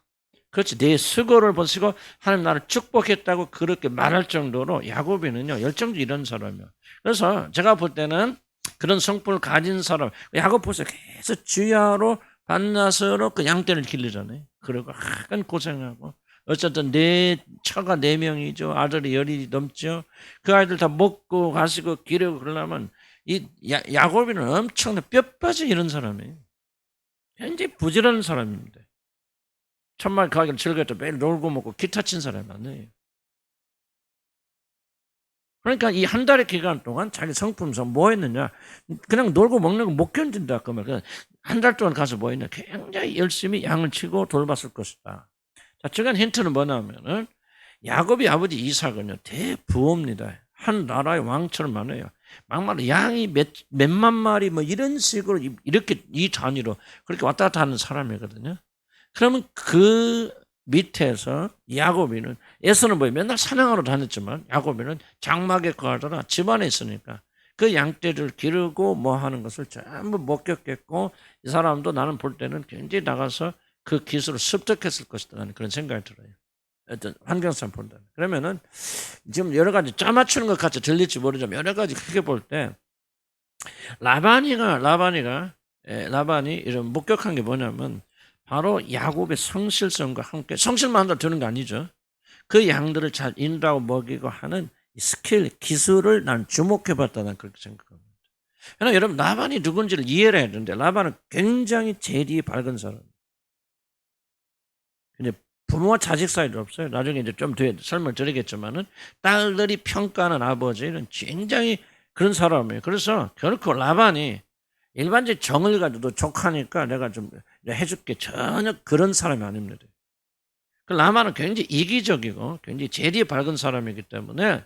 Speaker 1: 그렇지. 내 수고를 보시고 하나님 나를 축복했다고 그렇게 말할 정도로 야곱이는요. 열정적 이런 사람이야. 그래서 제가 볼 때는 그런 성품을 가진 사람. 야곱 보세요. 계속 주야로 반나서로 그 양떼를 기르잖아요. 그리고 약간 고생하고. 어쨌든 처가 4명이죠. 아들이 10이 넘죠. 그 아이들 다 먹고 가시고 기르고 그러려면 이 야곱이는 엄청난 뼈 빠진 이런 사람이에요. 굉장히 부지런한 사람입니다. 천만 가기를 즐겼다 매일 놀고 먹고 기타 친 사람이 아니에요. 그러니까 이 한 달의 기간 동안 자기 성품상 뭐 했느냐. 그냥 놀고 먹는 거 못 견딘다. 그 말. 한 달 동안 가서 뭐 했냐. 굉장히 열심히 양을 치고 돌봤을 것이다. 자, 중요한 힌트는 뭐냐면은 야곱의 아버지 이삭은요, 대부호입니다. 한 나라의 왕처럼 많아요. 막말 양이 몇만 마리 뭐 이런 식으로 이렇게 이 단위로 그렇게 왔다 갔다 하는 사람이거든요. 그러면 그 밑에서 야곱이는, 에서는 뭐 맨날 사냥하러 다녔지만 야곱이는 장막에 거하더라 집안에 있으니까 그 양떼를 기르고 뭐 하는 것을 전부 목격했고, 이 사람도 나는 볼 때는 굉장히 나가서 그 기술을 습득했을 것이다, 나는 그런 생각이 들어요. 어떤 환경상 본다면. 그러면은 지금 여러 가지 짜맞추는 것 같이 들릴지 모르지만 여러 가지 크게 볼 때 라반이 이런 목격한 게 뭐냐면 바로 야곱의 성실성과 함께, 성실만 한다고 되는 거 아니죠. 그 양들을 잘 인도하고 먹이고 하는 스킬, 기술을 난 주목해 봤다, 난 그렇게 생각합니다. 그러나 여러분, 라반이 누군지를 이해를 해야 되는데 라반은 굉장히 재리에 밝은 사람. 근데 부모와 자식 사이도 없어요. 나중에 이제 좀 뒤에 설명을 드리겠지만은 딸들이 평가하는 아버지는 굉장히 그런 사람이에요. 그래서 결코 라반이 일반적인 정을 가지고 족하니까 내가 좀 해줄게, 전혀 그런 사람이 아닙니다. 그 라반은 굉장히 이기적이고 굉장히 재리에 밝은 사람이기 때문에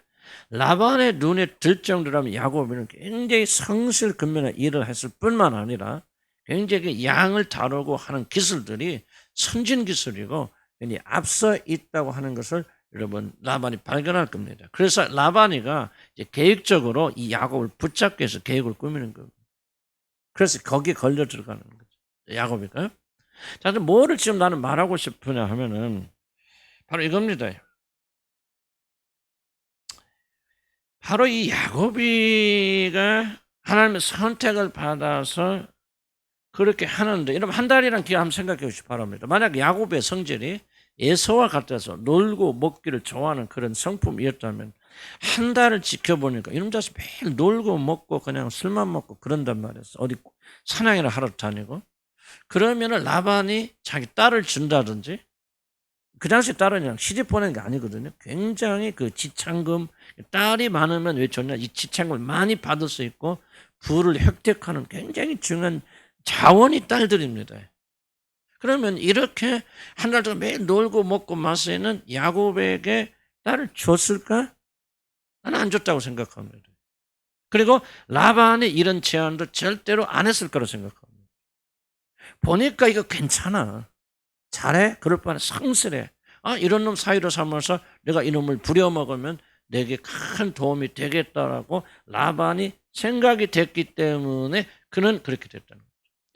Speaker 1: 라반의 눈에 들 정도라면 야곱은 굉장히 성실근면한 일을 했을 뿐만 아니라 굉장히 양을 다루고 하는 기술들이 선진 기술이고 굉장히 앞서 있다고 하는 것을 여러분 라반이 발견할 겁니다. 그래서 라반이가 이제 계획적으로 이 야곱을 붙잡기 위해서 계획을 꾸미는 겁니다. 그래서 거기에 걸려 들어가는 거죠, 야곱이가. 자, 그럼 뭐를 지금 나는 말하고 싶으냐 하면은 바로 이겁니다. 바로 이 야곱이가 하나님의 선택을 받아서 그렇게 하는데, 여러분 한 달이란 기간 한번 생각해 보시기 바랍니다. 만약 야곱의 성질이 에서와 같아서 놀고 먹기를 좋아하는 그런 성품이었다면 한 달을 지켜보니까 이놈 자식 매일 놀고 먹고 그냥 술만 먹고 그런단 말이었어. 어디 사냥이나 하러 다니고. 그러면은 라반이 자기 딸을 준다든지, 그 당시 딸은 그냥 시집 보내는 게 아니거든요. 굉장히 그 지창금, 딸이 많으면 왜 좋냐, 이 지창금을 많이 받을 수 있고 부를 획득하는 굉장히 중요한 자원이 딸들입니다. 그러면 이렇게 한 달 동안 매일 놀고 먹고 마시는 야곱에게 딸을 줬을까? 나는 안 줬다고 생각합니다. 그리고 라반이 이런 제안도 절대로 안 했을 거라고 생각합니다. 보니까 이거 괜찮아, 잘해, 그럴 바에 성실해, 이런 놈 사이로 삼아서 내가 이놈을 부려먹으면 내게 큰 도움이 되겠다라고 라반이 생각이 됐기 때문에 그는 그렇게 됐다는 거죠.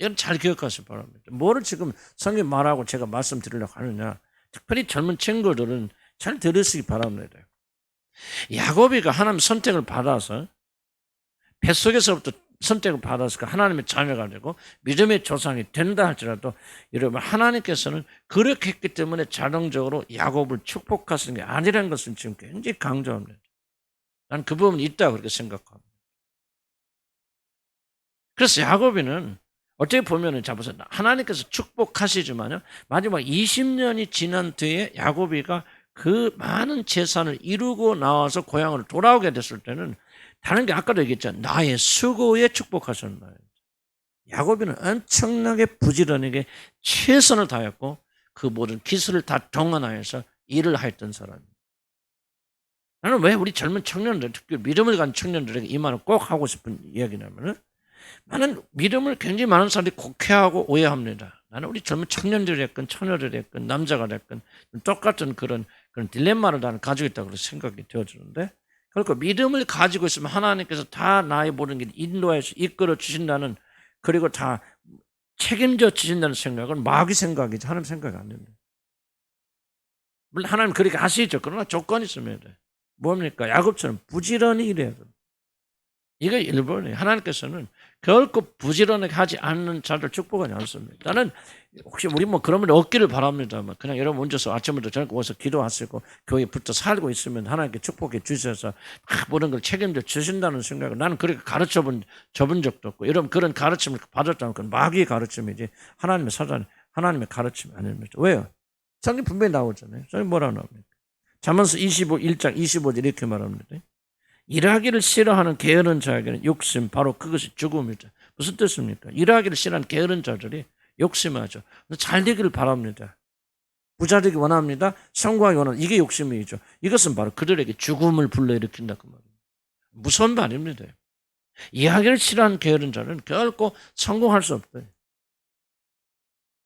Speaker 1: 이건 잘 기억하시기 바랍니다. 뭐를 지금 성경 말하고 제가 말씀드리려고 하느냐, 특별히 젊은 친구들은 잘 들으시기 바랍니다. 야곱이가 하나님 선택을 받아서, 뱃속에서부터 선택을 받아서 하나님의 자녀가 되고 믿음의 조상이 된다 할지라도 여러분, 하나님께서는 그렇게 했기 때문에 자동적으로 야곱을 축복하시는 게 아니라는 것을 지금 굉장히 강조합니다. 난 그 부분이 있다고 그렇게 생각합니다. 그래서 야곱이는 어떻게 보면은, 자 보세요, 하나님께서 축복하시지만요, 마지막 20년이 지난 뒤에 야곱이가 그 많은 재산을 이루고 나와서 고향으로 돌아오게 됐을 때는 다른 게 아까도 얘기했잖아요. 나의 수고에 축복하셨나요. 야곱이는 엄청나게 부지런하게 최선을 다했고 그 모든 기술을 다 동원하여서 일을 하였던 사람입니다. 나는 왜 우리 젊은 청년들, 특히 믿음을 가진 청년들에게 이 말을 꼭 하고 싶은 이야기냐면은, 나는 믿음을 굉장히 많은 사람들이 곡해하고 오해합니다. 나는 우리 젊은 청년들이 됐건 처녀들이 됐건 남자가 됐건 똑같은 그런 딜레마를 나는 가지고 있다고 생각이 되어지는데, 그러니까 믿음을 가지고 있으면 하나님께서 다 나의 모든 길 인도해서 이끌어 주신다는, 그리고 다 책임져 주신다는 생각은 마귀 생각이지 하나님 생각이 안 됩니다. 물론 하나님 그렇게 하시죠. 그러나 조건이 있으면 돼. 뭡니까? 야곱처럼 부지런히 일해야 돼요. 이게 일본이에요. 하나님께서는 결코 부지런하게 하지 않는 자들 축복하지 않습니다. 나는 혹시 우리 뭐 그러면 없기를 바랍니다만, 그냥 여러분 혼자서 아침부터 저녁 와서 기도하시고 교회에 붙어 살고 있으면 하나님께 축복해 주셔서 모든 걸 책임져 주신다는 생각을 나는 그렇게 가르쳐 본 적도 없고, 여러분 그런 가르침을 받았다면 그건 마귀의 가르침이지 하나님의 사단, 하나님의 가르침이 아닙니다. 왜요? 성경 분명히 나오잖아요. 성경 뭐라고 나옵니까? 잠언서 1장 25절 이렇게 말합니다. 일하기를 싫어하는 게으른 자에게는 욕심, 바로 그것이 죽음이다. 무슨 뜻입니까? 일하기를 싫어하는 게으른 자들이 욕심하죠. 잘 되기를 바랍니다. 부자되기 원합니다. 성공하기 원합니다. 이게 욕심이죠. 이것은 바로 그들에게 죽음을 불러일으킨다 그 말이에요. 무서운 말입니다. 이야기를 싫어하는 게으른 자는 결코 성공할 수 없다.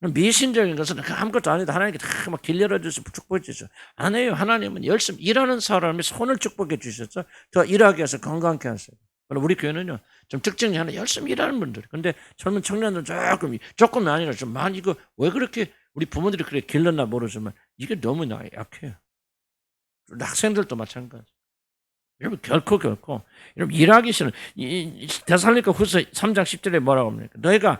Speaker 1: 미신적인 것은 아무것도 아니다. 하나님께 다 막 길 열어주시고 축복해 주셔. 안 해요. 하나님은 열심히 일하는 사람이 손을 축복해 주셨죠. 더 일하게 해서 건강하게 하세요. 그럼 우리 교회는요, 좀 특징이 하나, 열심히 일하는 분들. 근데 젊은 청년들 조금이 아니라 좀 많이, 이거 왜 그렇게 우리 부모들이 그렇게 길렀나 모르지만 이게 너무 약해요. 학생들도 마찬가지. 여러분, 결코. 여러분, 일하기 싫은, 데살로니가 후서 3장 10절에 뭐라고 합니까?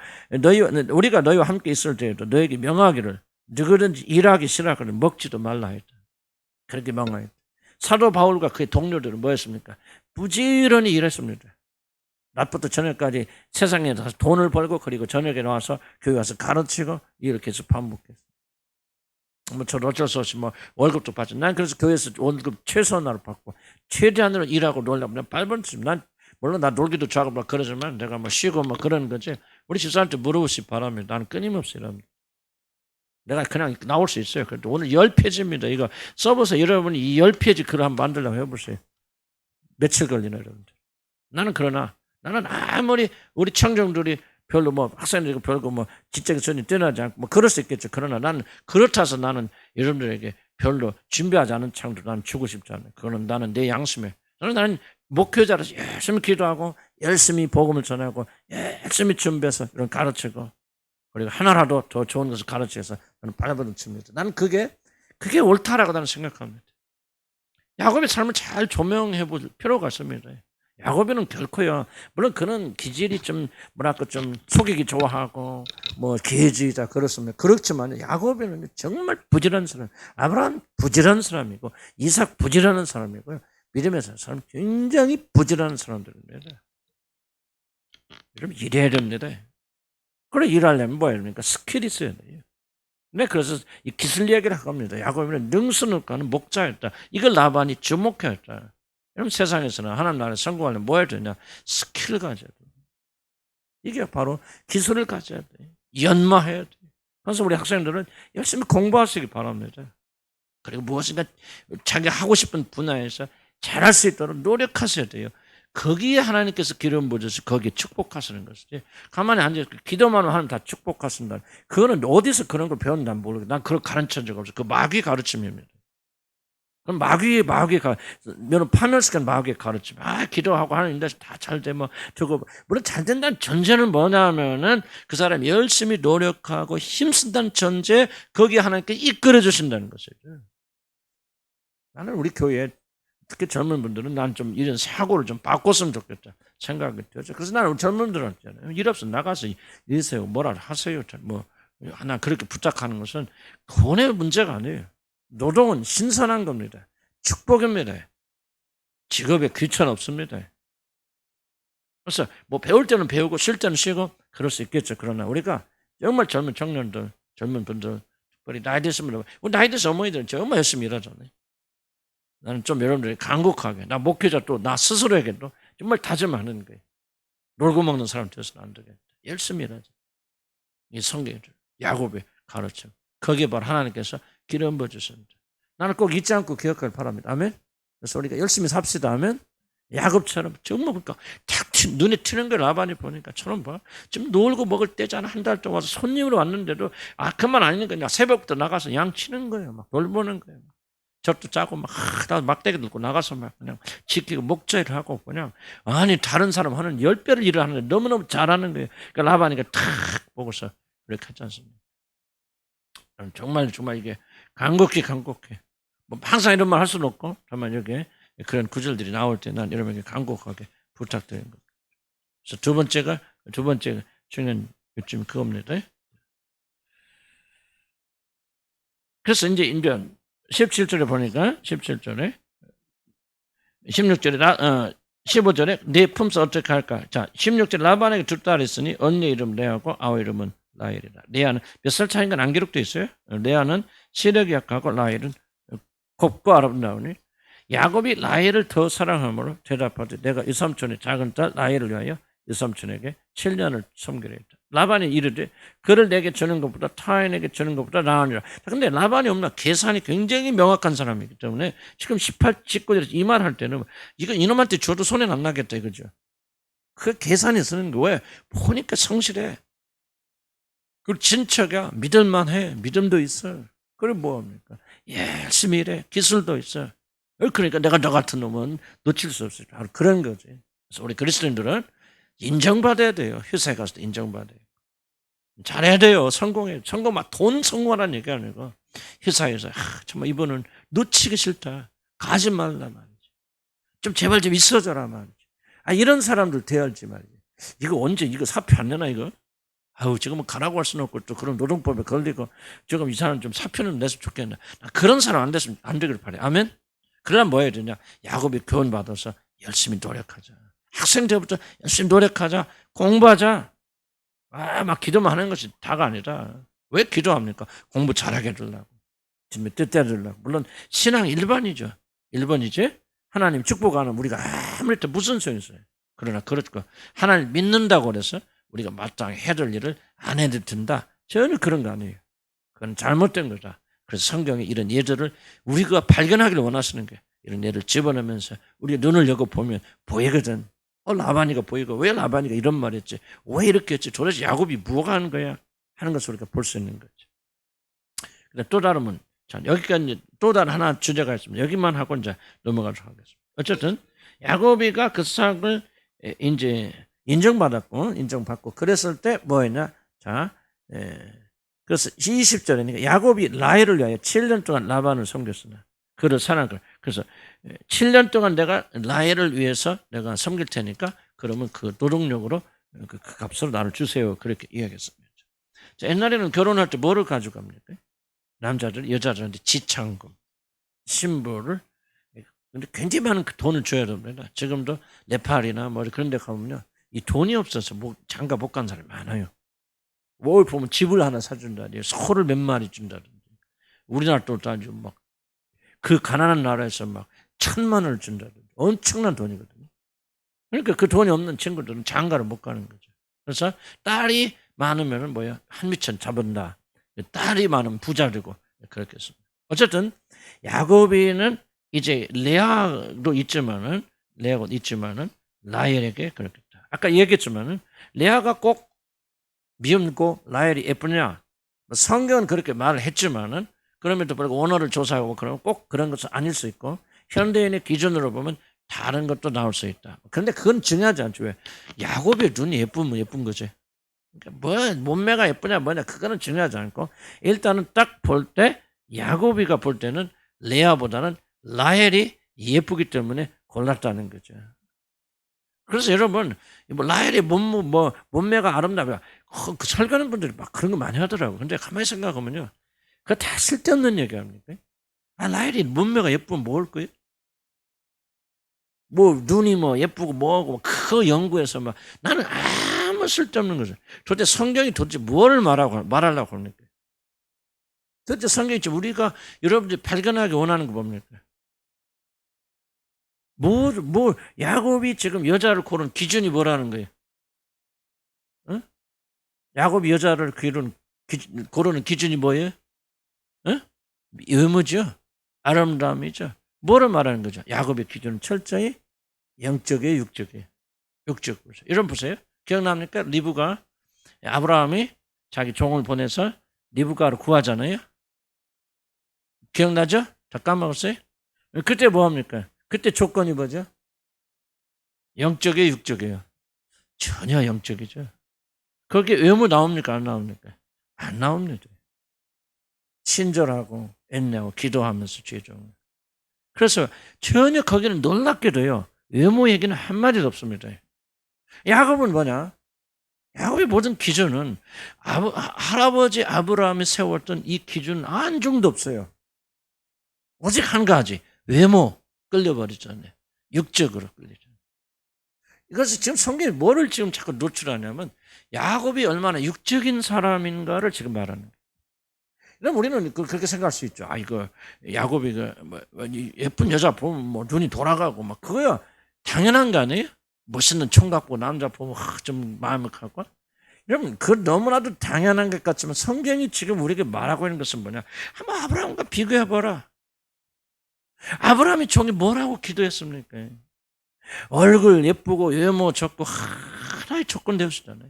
Speaker 1: 우리가 너희와 함께 있을 때에도 너에게 명하기를, 누구든지 일하기 싫어하거든 먹지도 말라 했다. 그렇게 명하였다. 사도 바울과 그의 동료들은 뭐였습니까? 부지런히 일했습니다. 낮부터 저녁까지 세상에 가서 돈을 벌고, 그리고 저녁에 나와서 교회 와서 가르치고, 이렇게 해서 밥 먹겠어요. 저는 어쩔 수 없이 월급도 받죠. 난 그래서 교회에서 월급 최소한으로 받고, 최대한으로 일하고 놀려고, 난 빨번쯤, 물론 나 놀기도 좋아하고 그러지만, 내가 쉬고 그러는 거지. 우리 집사한테 물어보시 바랍니다. 나는 끊임없이 일합니다. 내가 그냥 나올 수 있어요. 그래도 오늘 10페이지입니다. 이거 써보세요. 여러분이 이 10페이지 글을 한번 만들려고 해보세요. 며칠 걸리나, 여러분들. 나는 아무리 우리 청중들이 별로 학생들이고 별로 지적인 선이 뛰어나지 않고 그럴 수 있겠죠. 그러나 나는 그렇다서 나는 여러분들에게 별로 준비하지 않은 창도 나는 주고 싶지 않아요. 그거는 나는 내 양심에. 나는 목회자로서 열심히 기도하고 열심히 복음을 전하고 열심히 준비해서 이런 가르치고 그리고 하나라도 더 좋은 것을 가르치해서 나는 발버둥 칩니다. 나는 그게 옳다라고 나는 생각합니다. 야곱의 삶을 잘 조명해 볼 필요가 있습니다. 야곱이는 결코요. 물론 그는 기질이 좀 속이기 좋아하고 기회주의자 그렇습니다. 그렇지만 야곱이는 정말 부지런한 사람. 아브라함 부지런한 사람이고 이삭 부지런한 사람이고요. 믿음의 사람 굉장히 부지런한 사람들입니다. 여러분 일해야 됩니다. 그래 일하려면 뭐예요? 그러니까 스킬이 있어야 돼요. 네, 그래서 이 기술 이야기를 합니다. 야곱은 능수는 가는 목자였다. 이걸 라반이 주목했다. 여러분 세상에서는 하나님 나라에 성공하려면 뭐 해야 되냐? 스킬을 가져야 돼. 이게 바로 기술을 가져야 돼. 연마해야 돼. 그래서 우리 학생들은 열심히 공부하시기 바랍니다. 그리고 무엇인가 자기가 하고 싶은 분야에서 잘할 수 있도록 노력하셔야 돼요. 거기에 하나님께서 기름 부으셔서 거기에 축복하시는 것이지. 가만히 앉아서 기도만 하면 다 축복하신다. 그거는 어디서 그런 걸 배웠는지 난 모르겠어. 난 그걸 가르친 적 없어. 그 마귀 가르침입니다. 그럼 너는 파멸시킨 마귀의 가르침. 기도하고 하나님 다 잘 되면 물론 잘 된다는 전제는 뭐냐면은 그 사람이 열심히 노력하고 힘쓴다는 전제, 거기에 하나님께 이끌어 주신다는 것이죠. 나는 우리 교회에 특히 젊은 분들은 난 좀 이런 사고를 좀 바꿨으면 좋겠다 생각이 들죠. 그래서 나는 젊은 분들한테 일 없어 나가서 일하세요. 뭐라 하세요. 하나 그렇게 부탁하는 것은 돈의 문제가 아니에요. 노동은 신선한 겁니다. 축복입니다. 직업에 귀천 없습니다. 그래서 배울 때는 배우고 쉴 때는 쉬고 그럴 수 있겠죠. 그러나 우리가 정말 젊은 청년들, 젊은 분들, 특별히 나이 됐으면 나이 돼서 어머니들은 정말 열심히 일하잖아요. 나는 좀 여러분들이 간곡하게 나 목회자 또 나 스스로에게도 정말 다짐하는 거예요. 놀고 먹는 사람 되어서는 안 되겠다. 열심히 일하자. 이 성경의 야곱의 가르침. 거기에 바로 하나님께서 기름 부어주십니다. 나는 꼭 잊지 않고 기억할 바랍니다. 아멘. 그래서 우리가 열심히 삽시다. 아멘. 야곱처럼 정말 보니까 탁 눈에 튀는 걸 라반이 보니까 저런 지금 놀고 먹을 때잖아. 한 달 동안 와서 손님으로 왔는데도 그만 아니는 거냐. 새벽부터 나가서 양 치는 거예요. 막 돌보는 거예요. 젖도 짜고 다 막대기 들고 나가서 그냥 지키고 목자일을 하고 그냥 다른 사람 하는 10배를 일을 하는데 너무너무 잘하는 거예요. 그러니까 라반이가 탁 보고서 그렇게 하지 않습니까? 정말 이게 간곡히 항상 이런 말 할 수는 없고 정말 여기에 그런 구절들이 나올 때 난 여러분에게 간곡하게 부탁드리는 겁니다. 그래서 두 번째 중요한 요점이 그겁니다. 그래서 이제 17절에 보니까 17절에 16절에 15절에 내 품서 어떻게 할까? 자, 16절 라반에게 두 딸이 있으니 언니 이름 레아고 아우 이름은 라헬이라. 레아는 몇 살 차이인 건 안 기록되어 있어요. 레아는 시력이 약하고 라헬은 곱고 아름다우니 야곱이 라헬을 더 사랑함으로 대답하되 내가 이삼촌의 작은 딸 라헬을 위하여 이삼촌에게 7년을 섬기려 했다. 라반이 이르되 그를 내게 주는 것보다 타인에게 주는 것보다 나으니라. 근데 라반이 없나 계산이 굉장히 명확한 사람이기 때문에 지금 19절에서 이 말 할 때는 이거 이놈한테 줘도 손해 안 나겠다 이거죠. 그 계산이 쓰는 거예요. 보니까 성실해. 그리고 친척이야. 믿을만해. 믿음도 있어. 그리고 뭐합니까? 열심히 일해. 기술도 있어. 그러니까 내가 너 같은 놈은 놓칠 수 없어요. 바로 그런 거지. 그래서 우리 그리스도인들은 인정받아야 돼요. 회사에 가서도 인정받아요. 잘해야 돼요. 성공해. 성공 막 돈 성공하라는 얘기 아니고 회사에서 정말 이분은 놓치기 싫다. 가지 말라 말이지. 좀 제발 좀 있어줘라 말이지. 이런 사람들 대할지 말이지. 이거 언제 이거 사표 안 내나 이거? 지금은 가라고 할 수는 없고 또 그런 노동법에 걸리고 지금 이 사람 좀 사표는 냈으면 좋겠네. 그런 사람 안 됐으면 안 되길 바래. 아멘. 그러려면 뭐 해야 되냐? 야곱이 교훈 받아서 열심히 노력하자. 학생 때부터 열심히 노력하자. 공부하자. 막 기도만 하는 것이 다가 아니라 왜 기도합니까? 공부 잘하게 해주려고. 주님의 뜻대로 해주려고. 물론 신앙 1번이죠. 1번이지. 하나님 축복하는 우리가 아무리 또 무슨 소용이 있어요. 그러나 그렇고 하나님 믿는다고 그래서 우리가 마땅히 해야 될 일을 안 해도 된다. 전혀 그런 거 아니에요. 그건 잘못된 거다. 그래서 성경에 이런 예들을 우리가 발견하기를 원하시는 게 이런 예를 집어넣으면서 우리가 눈을 열고 보면 보이거든. 라반이가 보이고 왜 라반이가 이런 말 했지? 왜 이렇게 했지? 도대체 야곱이 뭐가 하는 거야? 하는 것을 우리가 볼 수 있는 거죠. 근데 또 다르면 자, 여기까지 또 다른 하나 주제가 있습니다. 여기만 하고 이제 넘어가도록 하겠습니다. 어쨌든 야곱이가 그 사람을 이제 인정받고 그랬을 때 뭐였냐? 자, 그래서 20절이니까 야곱이 라헬을 위하여 7년 동안 라반을 섬겼으나 그를 사랑한 걸. 그래서 7년 동안 내가 라헬을 위해서 내가 섬길 테니까 그러면 그 노동력으로 그 값으로 나를 주세요. 그렇게 이야기했습니다. 자, 옛날에는 결혼할 때 뭐를 가져갑니까? 남자들, 여자들한테 지창금, 신부를 근데 굉장히 많은 돈을 줘야 됩니다. 지금도 네팔이나 뭐 그런 데 가면요. 이 돈이 없어서 장가 못 간 사람이 많아요. 뭘 보면 집을 하나 사준다든지 소를 몇 마리 준다든지 우리나라 또 아주 막 그 가난한 나라에서 막 1,000만 원을 준다든지 엄청난 돈이거든요. 그러니까 그 돈이 없는 친구들은 장가를 못 가는 거죠. 그래서 딸이 많으면 뭐야 한미천 잡은다. 딸이 많으면 부자되고 그렇게 했습니다. 어쨌든 야곱이는 이제 레아도 있지만은 라헬에게 그렇겠다. 아까 얘기했지만은 레아가 꼭 미움고 라헬이 예쁘냐? 성경은 그렇게 말을 했지만은 그럼에도 불구하고 원어를 조사하고 그러면 꼭 그런 것은 아닐 수 있고 현대인의 기준으로 보면 다른 것도 나올 수 있다. 그런데 그건 중요하지 않죠. 왜? 야곱의 눈이 예쁘면 예쁜 거지. 그러니까 몸매가 예쁘냐 뭐냐 그거는 중요하지 않고 일단은 딱 볼 때 야곱이가 볼 때는 레아보다는 라헬이 예쁘기 때문에 골랐다는 거죠. 그래서 여러분 라헬이 몸매가 아름다워요. 그 설교하는 분들이 막 그런 거 많이 하더라고요. 근데 가만히 생각하면요. 그거 다 쓸데없는 얘기 아닙니까? 라헬이 몸매가 예쁘면 뭘 거예요? 눈이 예쁘고 뭐하고 그거 연구해서 나는 아무 쓸데없는 거죠. 도대체 성경이 도대체 뭘 말하려고 합니까? 도대체 성경이 우리가 여러분들이 발견하기 원하는 거 뭡니까? 야곱이 지금 여자를 고른 기준이 뭐라는 거예요? 어? 야곱이 여자를 고르는 기준이 뭐예요? 외모죠. 아름다움이죠. 뭐를 말하는 거죠? 야곱의 기준은 철저히 영적이에요, 육적이에요? 육적. 이런 보세요. 기억납니까? 리브가 아브라함이 자기 종을 보내서 리브가를 구하잖아요. 기억나죠? 다 까먹었어요? 그때 뭐합니까? 그때 조건이 뭐죠? 영적이에요, 육적이에요? 전혀 영적이죠. 거기에 외모 나옵니까? 안 나옵니까? 안 나옵니다. 친절하고 애내고 기도하면서 죄종. 그래서 전혀 거기는 놀랍게도요. 외모 얘기는 한마디도 없습니다. 야곱은 뭐냐? 야곱의 모든 기준은 할아버지 아브라함이 세웠던 이 기준은 한 중도 없어요. 오직 한 가지. 외모 끌려버리잖아요. 육적으로 끌리잖아요. 이것은 지금 성경이 뭐를 지금 자꾸 노출하냐면 야곱이 얼마나 육적인 사람인가를 지금 말하는 거예요. 그럼 우리는 그렇게 생각할 수 있죠. 이거 야곱이 예쁜 여자 보면 눈이 돌아가고 그거야 당연한 거 아니에요? 멋있는 총각 보고 남자 보면 좀 마음이 가고. 여러분, 그 너무나도 당연한 것 같지만 성경이 지금 우리에게 말하고 있는 것은 뭐냐? 한번 아브라함과 비교해봐라. 아브라함이 종이 뭐라고 기도했습니까? 얼굴 예쁘고 외모 좋고 하나의 조건 되었잖아요.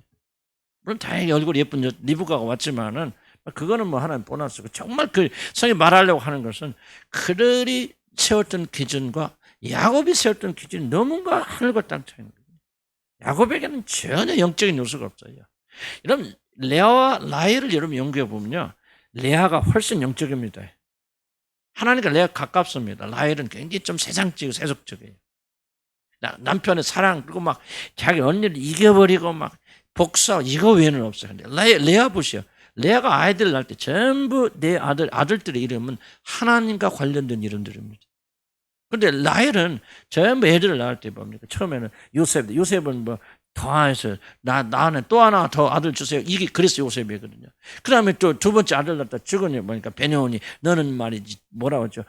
Speaker 1: 물론 다행히 얼굴 예쁜 리브가가 왔지만은 그거는 뭐 하나의 보너스고, 정말 그 성경이 말하려고 하는 것은 그들이 세웠던 기준과 야곱이 세웠던 기준이 너무나 하늘과 땅 차이입니다. 야곱에게는 전혀 영적인 요소가 없어요. 여러분, 레아와 라헬을 여러분 연구해 보면요, 레아가 훨씬 영적입니다. 하나님과 레아가 가깝습니다. 라헬은 굉장히 좀 세상적이고 세속적이에요. 남편의 사랑, 그리고 막 자기 언니를 이겨버리고 막 복수하고, 이거 외에는 없어요. 근데 레아 보시오. 레아가 아이들을 낳을 때 전부 내 아들들의 이름은 하나님과 관련된 이름들입니다. 근데 라헬은 전부 애들을 낳을 때 뭡니까? 처음에는 요셉은 뭐 더해서 나는 또 하나 더 아들 주세요. 이게 그래서 요셉이거든요. 그 다음에 또 두 번째 아들 낳다 죽으니 보니까 베냐민이 너는 말이지 뭐라고 하죠?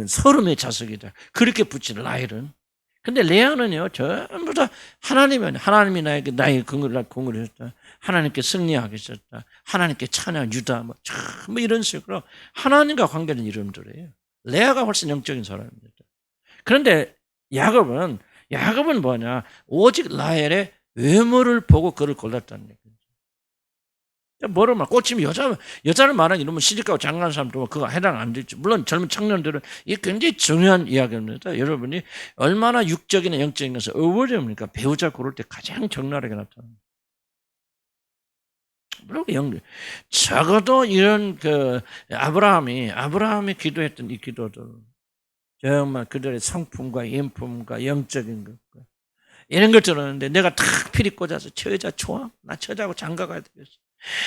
Speaker 1: 서름의 자식이다. 그렇게 붙이는 라헬은. 근데 레아는요, 전부 다 하나님이 나의 공을 했다. 하나님께 승리하게 했다. 하나님께 찬양, 유다, 뭐 이런 식으로 하나님과 관계된 이름들이에요. 레아가 훨씬 영적인 사람입니다. 그런데 야곱은 뭐냐? 오직 라헬의 외모를 보고 그를 골랐다는 얘기죠. 뭐를 말, 꽂히면 여자를 말하는 이러면 시집가고 장가는 사람도 그거 해당 안 되죠. 물론 젊은 청년들은 이게 굉장히 중요한 이야기입니다. 여러분이 얼마나 육적이나 영적인 것을 어우러집니까? 배우자 고를 때 가장 적나라하게 나타납니다. 물론 적어도 이런 아브라함이 기도했던 이 기도들, 정말 그들의 성품과 인품과 영적인 것과 이런 걸 들었는데, 내가 탁 피리 꽂아서 저 여자 좋아? 나 저 여자하고 장가 가야 되겠어.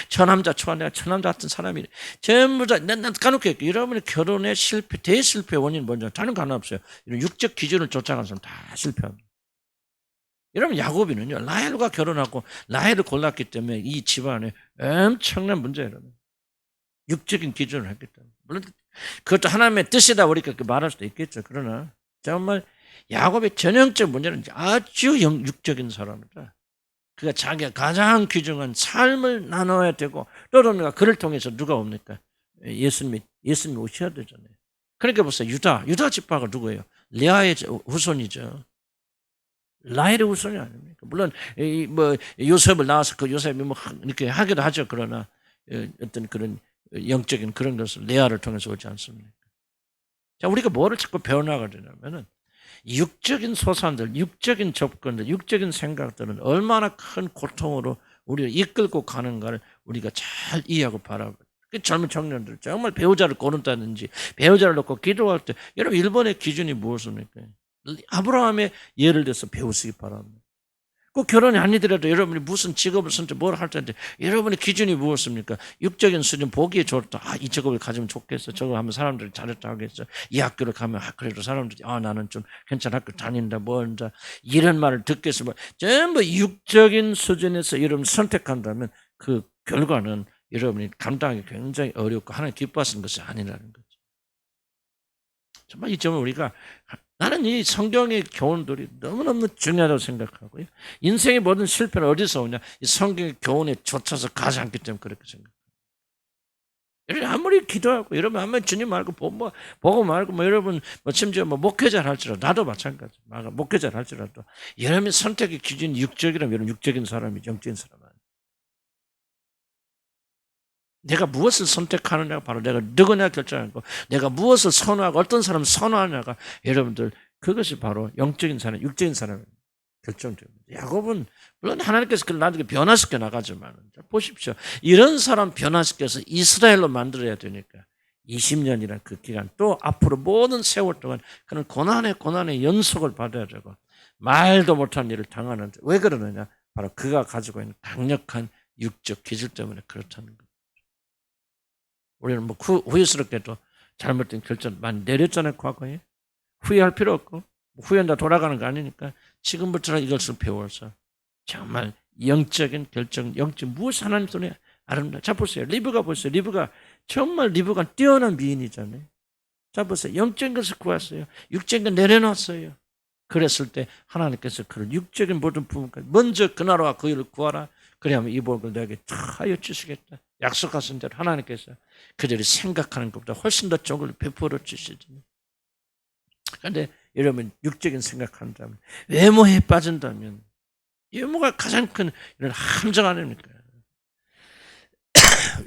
Speaker 1: 저 남자 좋아? 내가 저 남자 같은 사람이래. 전부 다, 난 까놓게 할게요. 여러분의 결혼의 대실패의 원인은 뭔지, 다른 거 하나 없어요. 이런 육적 기준을 쫓아가는 사람 다 실패합니다. 여러분, 야곱이는요, 라헬과 결혼하고 라헬을 골랐기 때문에 이 집안에 엄청난 문제예요. 여러분. 육적인 기준을 했기 때문에. 물론 그것도 하나님의 뜻이다 우리가 말할 수도 있겠죠. 그러나 정말 야곱의 전형적 문제는 아주 육적인 사람이다. 그가 자기가 가장 귀중한 삶을 나눠야 되고, 또는 그를 통해서 누가 옵니까? 예수님이 오셔야 되잖아요. 그러니까 보세요. 유다 지파가 누구예요? 레아의 후손이죠. 라헬의 후손이 아닙니까? 물론 뭐 요셉을 낳아서 그 요셉이 뭐 이렇게 하기도 하죠. 그러나 어떤 그런 영적인 그런 것을 레아를 통해서 오지 않습니까? 자, 우리가 뭐를 자꾸 배워나가야 되냐면은, 육적인 소산들, 육적인 접근들, 육적인 생각들은 얼마나 큰 고통으로 우리를 이끌고 가는가를 우리가 잘 이해하고 바라보고, 젊은 청년들 정말 배우자를 고른다든지 배우자를 놓고 기도할 때, 여러분 일본의 기준이 무엇입니까? 아브라함의 예를 들어서 배우시기 바랍니다. 꼭 결혼이 아니더라도 여러분이 무슨 직업을 선택 뭘 할 텐데, 여러분의 기준이 무엇입니까? 육적인 수준 보기에 좋다. 이 직업을 가지면 좋겠어. 저거 하면 사람들이 잘했다 하겠어. 이 학교를 가면 그래도 사람들이 나는 좀 괜찮은 학교 다닌다 뭐 한다 이런 말을 듣겠어. 전부 육적인 수준에서 여러분 선택한다면 그 결과는 여러분이 감당하기 굉장히 어렵고 하나님 기뻐하시는 것이 아니라는 거죠. 정말 이 점을 우리가, 나는 이 성경의 교훈들이 너무너무 중요하다고 생각하고요. 인생의 모든 실패는 어디서 오냐? 이 성경의 교훈에 쫓아서 가지 않기 때문에 그렇게 생각합니다. 여러분 아무리 기도하고, 여러분 아무리 주님 말고 보고 말고, 여러분 심지어 목회자를 할지라도, 나도 마찬가지. 목회자를 할지라도 여러분의 선택의 기준이 육적이라면 여러분 육적인 사람이죠. 영적인 사람 아니에요. 내가 무엇을 선택하느냐가 바로 내가 누구냐 결정하고, 내가 무엇을 선호하고 어떤 사람을 선호하냐가 여러분들 그것이 바로 영적인 사람, 육적인 사람의 결정됩니다. 야곱은 물론 하나님께서 그를 나중에 변화시켜 나가지만, 보십시오. 이런 사람 변화시켜서 이스라엘로 만들어야 되니까 20년이라는 그 기간, 또 앞으로 모든 세월 동안 그는 고난의 연속을 받아야 되고 말도 못한 일을 당하는데, 왜 그러느냐? 바로 그가 가지고 있는 강력한 육적 기질 때문에 그렇다는 거예요. 우리는 후회스럽게도 잘못된 결정 많이 내렸잖아요, 과거에. 후회할 필요 없고, 후회한다 돌아가는 거 아니니까 지금부터 이것을 배워서 정말 영적인 결정, 무엇이 하나님 손에 아름다워. 자, 보세요. 리브가 보세요. 리브가 뛰어난 미인이잖아요. 자, 보세요. 영적인 것을 구했어요. 육적인 걸 내려놨어요. 그랬을 때 하나님께서 그런 육적인 모든 부분까지 먼저 그 나라와 그 일을 구하라. 그래야만 이 복을 내게 다 하여 주시겠다. 약속하신 대로 하나님께서 그들이 생각하는 것보다 훨씬 더 좋은 걸 베풀어 주시더니. 그런데 여러분 육적인 생각한다면 외모에 빠진다면 외모가 가장 큰 이런 함정 아닙니까?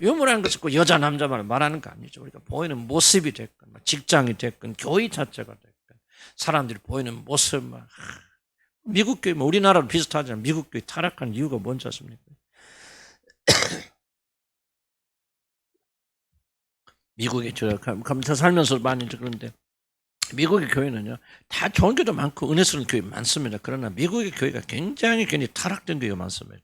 Speaker 1: 외모라는 것은 꼭 여자 남자만 말하는 거 아니죠. 우리가 보이는 모습이 됐건 직장이 됐건 교회 자체가 됐건 사람들이 보이는 모습 미국 교회 우리나라도 비슷하지만 미국 교회 타락한 이유가 뭔지 아십니까? 미국에 저 살면서 많이 그런데 미국의 교회는요 다 좋은 교회도 많고 은혜스러운 교회 많습니다. 그러나 미국의 교회가 굉장히 타락된 교회가 많습니다.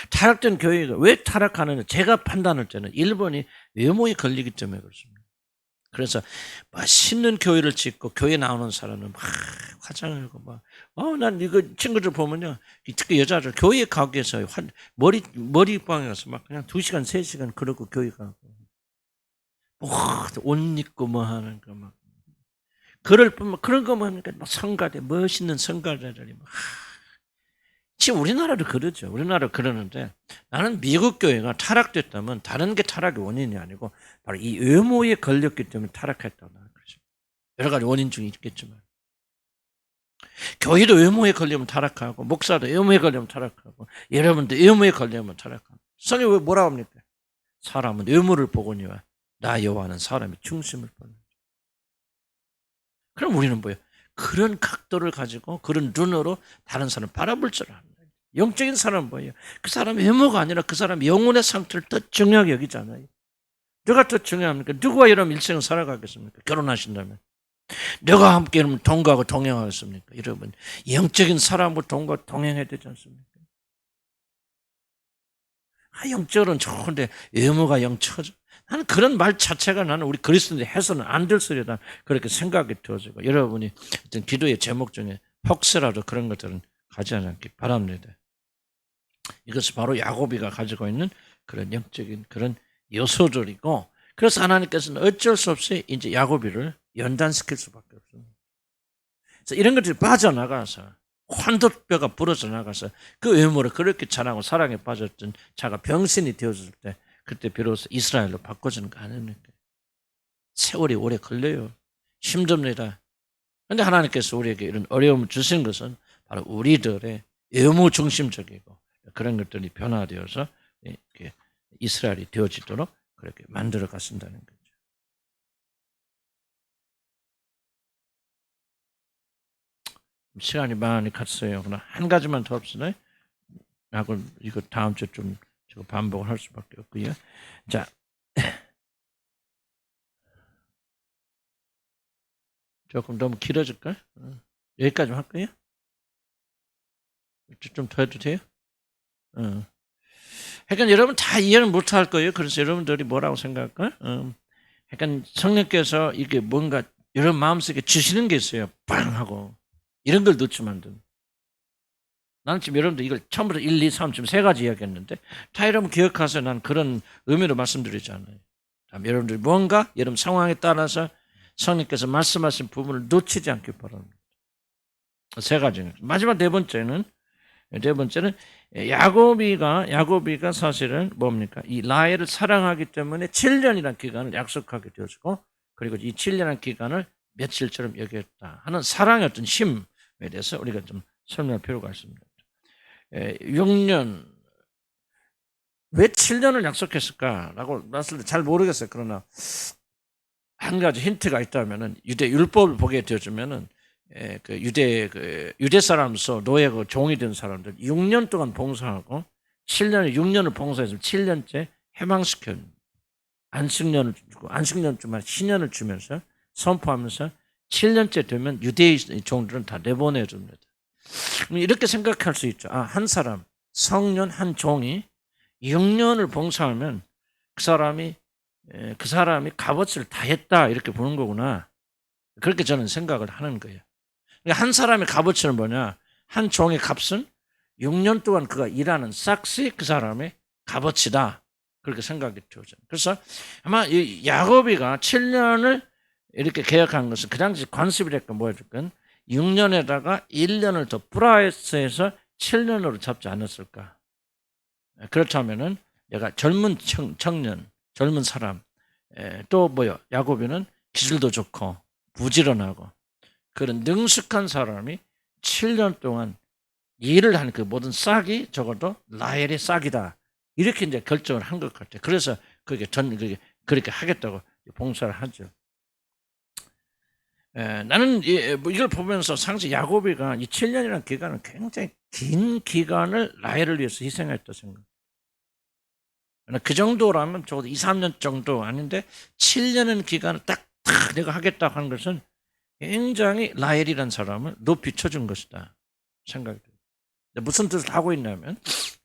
Speaker 1: 타락된 교회가 왜 타락하느냐 제가 판단할 때는 일본이 외모에 걸리기 때문에 그렇습니다. 그래서 맛있는 교회를 짓고 교회 나오는 사람은 막 화장을 하고 난 이거 친구들 보면요 특히 여자들 교회 가기 위해서 머리방에 가서 막 그냥 2시간 3시간 그러고 교회 가고 옷 입고 하는 거 막 그럴 뿐만 그런 것만 하니까 막 성가대 멋있는 성가대들이 지금 우리나라도 그러죠. 우리나라도 그러는데 나는 미국 교회가 타락됐다면 다른 게 타락의 원인이 아니고 바로 이 외모에 걸렸기 때문에 타락했다고 나는 그러죠. 여러 가지 원인 중에 있겠지만 교회도 외모에 걸리면 타락하고 목사도 외모에 걸리면 타락하고 여러분도 외모에 걸리면 타락하고 성경이 왜 뭐라고 합니까? 사람은 외모를 보거니와 나 여호와는 사람의 중심을 보는. 그럼 우리는 뭐예요? 그런 각도를 가지고 그런 눈으로 다른 사람을 바라볼 줄 아는 거예요. 영적인 사람은 뭐예요? 그 사람의 외모가 아니라 그 사람의 영혼의 상태를 더 중요하게 여기잖아요. 누가 더 중요합니까? 누구와 여러분 일생을 살아가겠습니까? 결혼하신다면. 누가 함께 여러분 동거하고 동행하겠습니까? 여러분 영적인 사람과 동거 동행해야 되지 않습니까? 영적으로는 좋은데 외모가 영처져. 나는 그런 말 자체가 나는 우리 그리스도인들 해서는 안 될 소리다. 그렇게 생각이 들어지고 여러분이 어떤 기도의 제목 중에 혹시라도 그런 것들은 가지지 않기 바랍니다. 이것이 바로 야고비가 가지고 있는 그런 영적인 그런 요소들이고 그래서 하나님께서는 어쩔 수 없이 이제 야고비를 연단시킬 수밖에 없습니다. 그래서 이런 것들이 빠져나가서 환도뼈가 부러져 나가서 그 외모를 그렇게 자랑하고 사랑에 빠졌던 자가 병신이 되어질 때 그때 비로소 이스라엘로 바꿔주는 거 아닙니까? 세월이 오래 걸려요. 힘듭니다. 그런데 하나님께서 우리에게 이런 어려움을 주신 것은 바로 우리들의 외모 중심적이고 그런 것들이 변화되어서 이렇게 이스라엘이 되어지도록 그렇게 만들어 가신다는 거죠. 시간이 많이 갔어요. 그러나 한 가지만 더 없으나 이거 다음 주에 좀 반복을 할 수밖에 없고요. 자, 조금 너무 길어질까? 여기까지만 할까요? 좀 더 해도 돼요? 그러니까 여러분 다 이해는 못할 거예요. 그래서 여러분들이 뭐라고 생각할까? 그러니까 성령께서 이게 뭔가 여러분 마음속에 주시는 게 있어요. 빵 하고 이런 걸 놓치면 안 됩니다. 나는 지금 여러분들 이걸 처음부터 1, 2, 3 지금 3가지 이야기했는데 다 여러분 기억하세요. 난 그런 의미로 말씀드리잖아요. 여러분들이 뭔가 여러분 상황에 따라서 성령께서 말씀하신 부분을 놓치지 않길 바랍니다. 3가지는. 마지막 네 번째는 야고비가 사실은 뭡니까? 이 라헬을 사랑하기 때문에 7년이라는 기간을 약속하게 되어지고 그리고 이 7년이라는 기간을 며칠처럼 여겼다 하는 사랑의 어떤 힘에 대해서 우리가 좀 설명할 필요가 있습니다. 6년 왜 7년을 약속했을까라고 말씀을 잘 모르겠어요. 그러나 한 가지 힌트가 있다면은 유대 율법을 보게 되어주면은 그 유대 사람으로서 노예고 종이 된 사람들 6년 동안 봉사하고 6년을 봉사해서 7년째 해방시켜 안식년을 주고 안식년 동안 신년을 주면서 선포하면서 7년째 되면 유대의 종들은 다 내보내 줍니다. 이렇게 생각할 수 있죠. 한 사람 성년 한 종이 6년을 봉사하면 그 사람이 값어치를 다 했다 이렇게 보는 거구나. 그렇게 저는 생각을 하는 거예요. 그러니까 한 사람의 값어치는 뭐냐? 한 종의 값은 6년 동안 그가 일하는 싹시 그 사람의 값어치다. 그렇게 생각이 들어요. 그래서 아마 이 야고비가 7년을 이렇게 계약한 것은 그 당시 관습이 됐건 뭐였건 6년에다가 1년을 더 플러스해서 7년으로 잡지 않았을까. 그렇다면은 내가 젊은 청년, 젊은 사람, 또 뭐요? 야곱이는 기술도 좋고 부지런하고 그런 능숙한 사람이 7년 동안 일을 하는 그 모든 싹이 적어도 라헬의 싹이다. 이렇게 이제 결정을 한 것 같아요. 그래서 그렇게 하겠다고 봉사를 하죠. 나는 뭐 이걸 보면서 상시 야곱이가 이 7년이라는 기간은 굉장히 긴 기간을 라헬을 위해서 희생했다 생각. 그 정도라면 적어도 2, 3년 정도 아닌데 7년의 기간을 딱 내가 하겠다고 하는 것은 굉장히 라헬이라는 사람을 높이 쳐준 것이다 생각이 돼요. 무슨 뜻을 하고 있냐면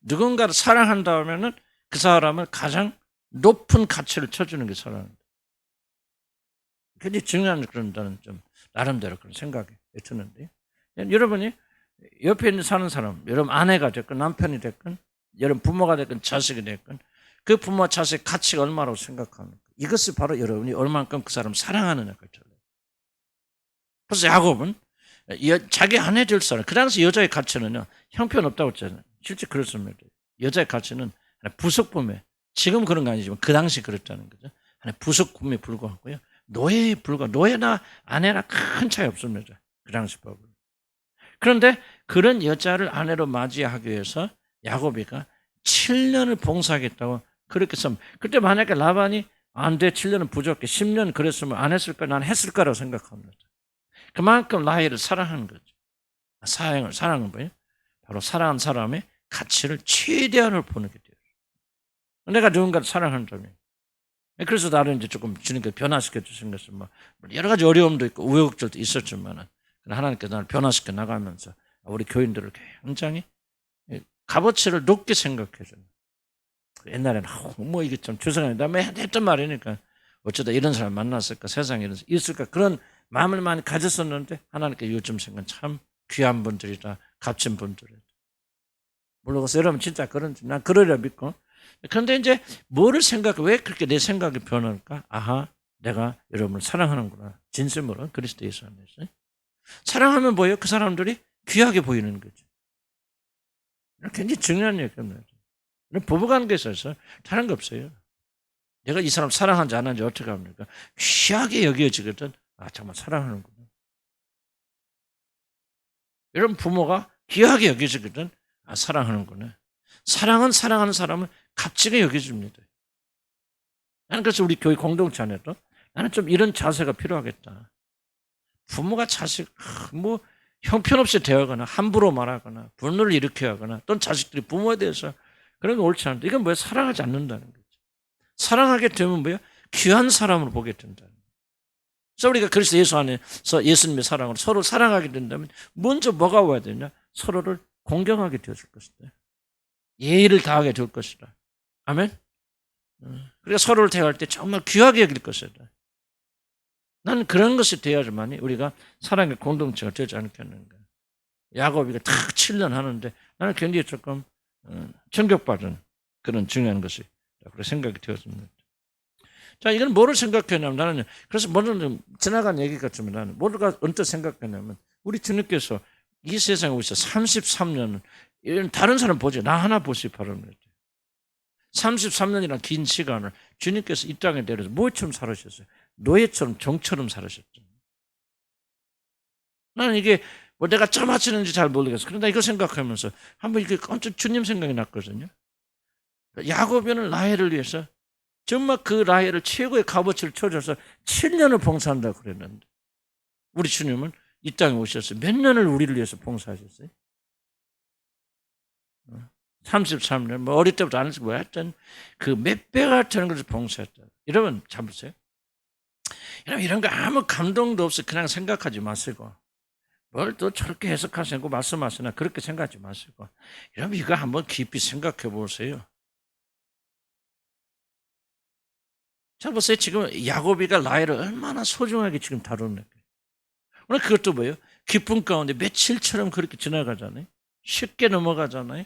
Speaker 1: 누군가를 사랑한다면은 그 사람을 가장 높은 가치를 쳐주는 게 사랑입니다. 굉장히 중요한 그런다는 좀 나름대로 그런 생각이 드는데 여러분이 옆에 사는 사람, 여러분 아내가 됐건 남편이 됐건 여러분 부모가 됐건 자식이 됐건 그 부모 자식 가치가 얼마라고 생각합니까? 이것이 바로 여러분이 얼만큼 그 사람을 사랑하느냐가 달라요. 그래서 야곱은 자기 아내 될 사람, 그 당시 여자의 가치는요 형편없다고 했잖아요. 실제 그렇습니다. 여자의 가치는 부속품에, 지금 그런 거 아니지만 그 당시 그랬다는 거죠. 부속품에 불과하고요. 노예에 불과, 노예나 아내나 큰 차이 없습니다. 그 당시 법은. 그런데 그런 여자를 아내로 맞이하기 위해서 야곱이가 7년을 봉사하겠다고 그렇게 씀. 그때 만약에 라반이 안 돼, 7년은 부족해, 10년 그랬으면 안 했을까? 난 했을 거라고 생각합니다. 그만큼 라헬을 사랑하는 거죠. 사랑은 뭐예요? 바로 사랑한 사람의 가치를 최대한으로 보는 게 돼요. 내가 누군가를 사랑한다면. 그래서 나를 이제 조금 주님께서 변화시켜 주신 것은 뭐 여러 가지 어려움도 있고 우여곡절도 있었지만은 하나님께서 나를 변화시켜 나가면서 우리 교인들을 굉장히 값어치를 높게 생각해 줘요. 옛날에는 뭐 이게 좀 죄송합니다. 했던 말이니까 어쩌다 이런 사람 만났을까, 세상에 이런 있을까 그런 마음을 많이 가졌었는데 하나님께 요즘 생각은 참 귀한 분들이다, 값진 분들이다. 모르겠어요. 여러분 진짜 그런지 난 그러려 믿고. 그런데 이제 뭐를 왜 그렇게 내 생각이 변할까? 아하, 내가 여러분을 사랑하는구나. 진심으로 그리스도 예수 안에서. 사랑하면 뭐예요? 그 사람들이 귀하게 보이는 거죠. 굉장히 중요한 얘기입니다. 부부관계에 있어서 다른 거 없어요. 내가 이 사람 사랑하는지 안 하는지 어떻게 합니까? 귀하게 여겨지거든. 아, 정말 사랑하는구나. 여러분 부모가 귀하게 여겨지거든. 아, 사랑하는구나. 사랑은 사랑하는 사람을 값지게 여겨줍니다. 나는 그래서 우리 교회 공동체 안에도 나는 좀 이런 자세가 필요하겠다. 부모가 자식 뭐 형편없이 대하거나 함부로 말하거나 분노를 일으켜 하거나 또는 자식들이 부모에 대해서 그런 게 옳지 않은데 이건 뭐야? 사랑하지 않는다는 거죠. 사랑하게 되면 뭐야? 귀한 사람으로 보게 된다는 거죠. 그래서 우리가 그리스도 예수 안에서 예수님의 사랑으로 서로 사랑하게 된다면 먼저 뭐가 와야 되냐? 서로를 공경하게 되어줄 것이다. 예의를 다하게 될 것이다. 아멘? 그러니까 서로를 대할 때 정말 귀하게 여길 것이다. 나는 그런 것이 돼야지만이 우리가 사랑의 공동체가 되지 않겠는가. 야곱이가 탁 7년 하는데 나는 굉장히 조금 충격받은 그런 중요한 것이 그렇게 생각이 되었습니다. 자, 이건 뭐를 생각했냐면 나는 그래서 먼저 좀 지나간 얘기 같지만 나는 뭐가 언뜻 생각했냐면 우리 주님께서 이 세상에 오셔서 33년은 이런 다른 사람 보지 나 하나 보시 바랍니다. 33년이라는 긴 시간을 주님께서 이 땅에 내려서 뭐처럼 살으셨어요? 노예처럼 종처럼 살으셨죠. 나는 이게 뭐 내가 짜맞추는지 잘 모르겠어. 그런데 이거 생각하면서 한번 이렇게 깜짝 주님 생각이 났거든요. 야곱이는 라헬을 위해서 정말 그 라헬을 최고의 값어치를 쳐줘서 7년을 봉사한다고 그랬는데 우리 주님은 이 땅에 오셔서 몇 년을 우리를 위해서 봉사하셨어요? 33년, 뭐 어릴 때부터 안 해서 뭐 하여튼 그 몇 배가 되는 것을 봉사했다. 여러분 잘 보세요. 여러분 이런 거 아무 감동도 없이 그냥 생각하지 마시고 뭘 또 저렇게 해석하시고 말씀하시나 그렇게 생각하지 마시고 여러분 이거 한번 깊이 생각해 보세요. 잘 보세요. 지금 야곱이가 라헬을 얼마나 소중하게 지금 다루는 거예요. 오늘 그것도 뭐예요? 기쁨 가운데 며칠처럼 그렇게 지나가잖아요. 쉽게 넘어가잖아요.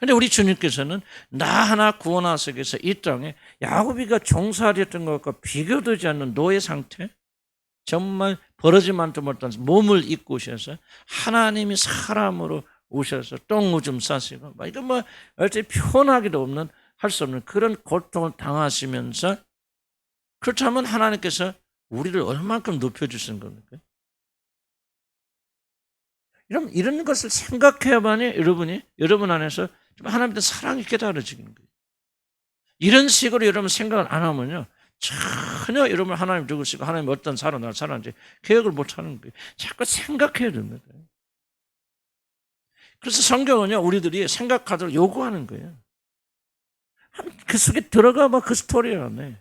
Speaker 1: 근데 우리 주님께서는 나 하나 구원하시기 위해서 이 땅에 야곱이가 종살이했던 것과 비교되지 않는 노예 상태, 정말 버러지만도 못한 몸을 입고 오셔서 하나님이 사람으로 오셔서 똥오줌 싸시고 이거 어째 표현하기도 없는 할 수 없는 그런 고통을 당하시면서 그렇다면 하나님께서 우리를 얼만큼 높여주신 겁니까? 이런 것을 생각해야만이 여러분 안에서 좀 하나님의 사랑이 깨달아지는 거예요. 이런 식으로 여러분 생각을 안 하면요. 전혀 여러분 하나님 누구시고 하나님 어떤 사로 날 살았는지 계획을 못 하는 거예요. 자꾸 생각해야 됩니다. 그래서 성경은요. 우리들이 생각하도록 요구하는 거예요. 그 속에 들어가 봐. 그 스토리 안에.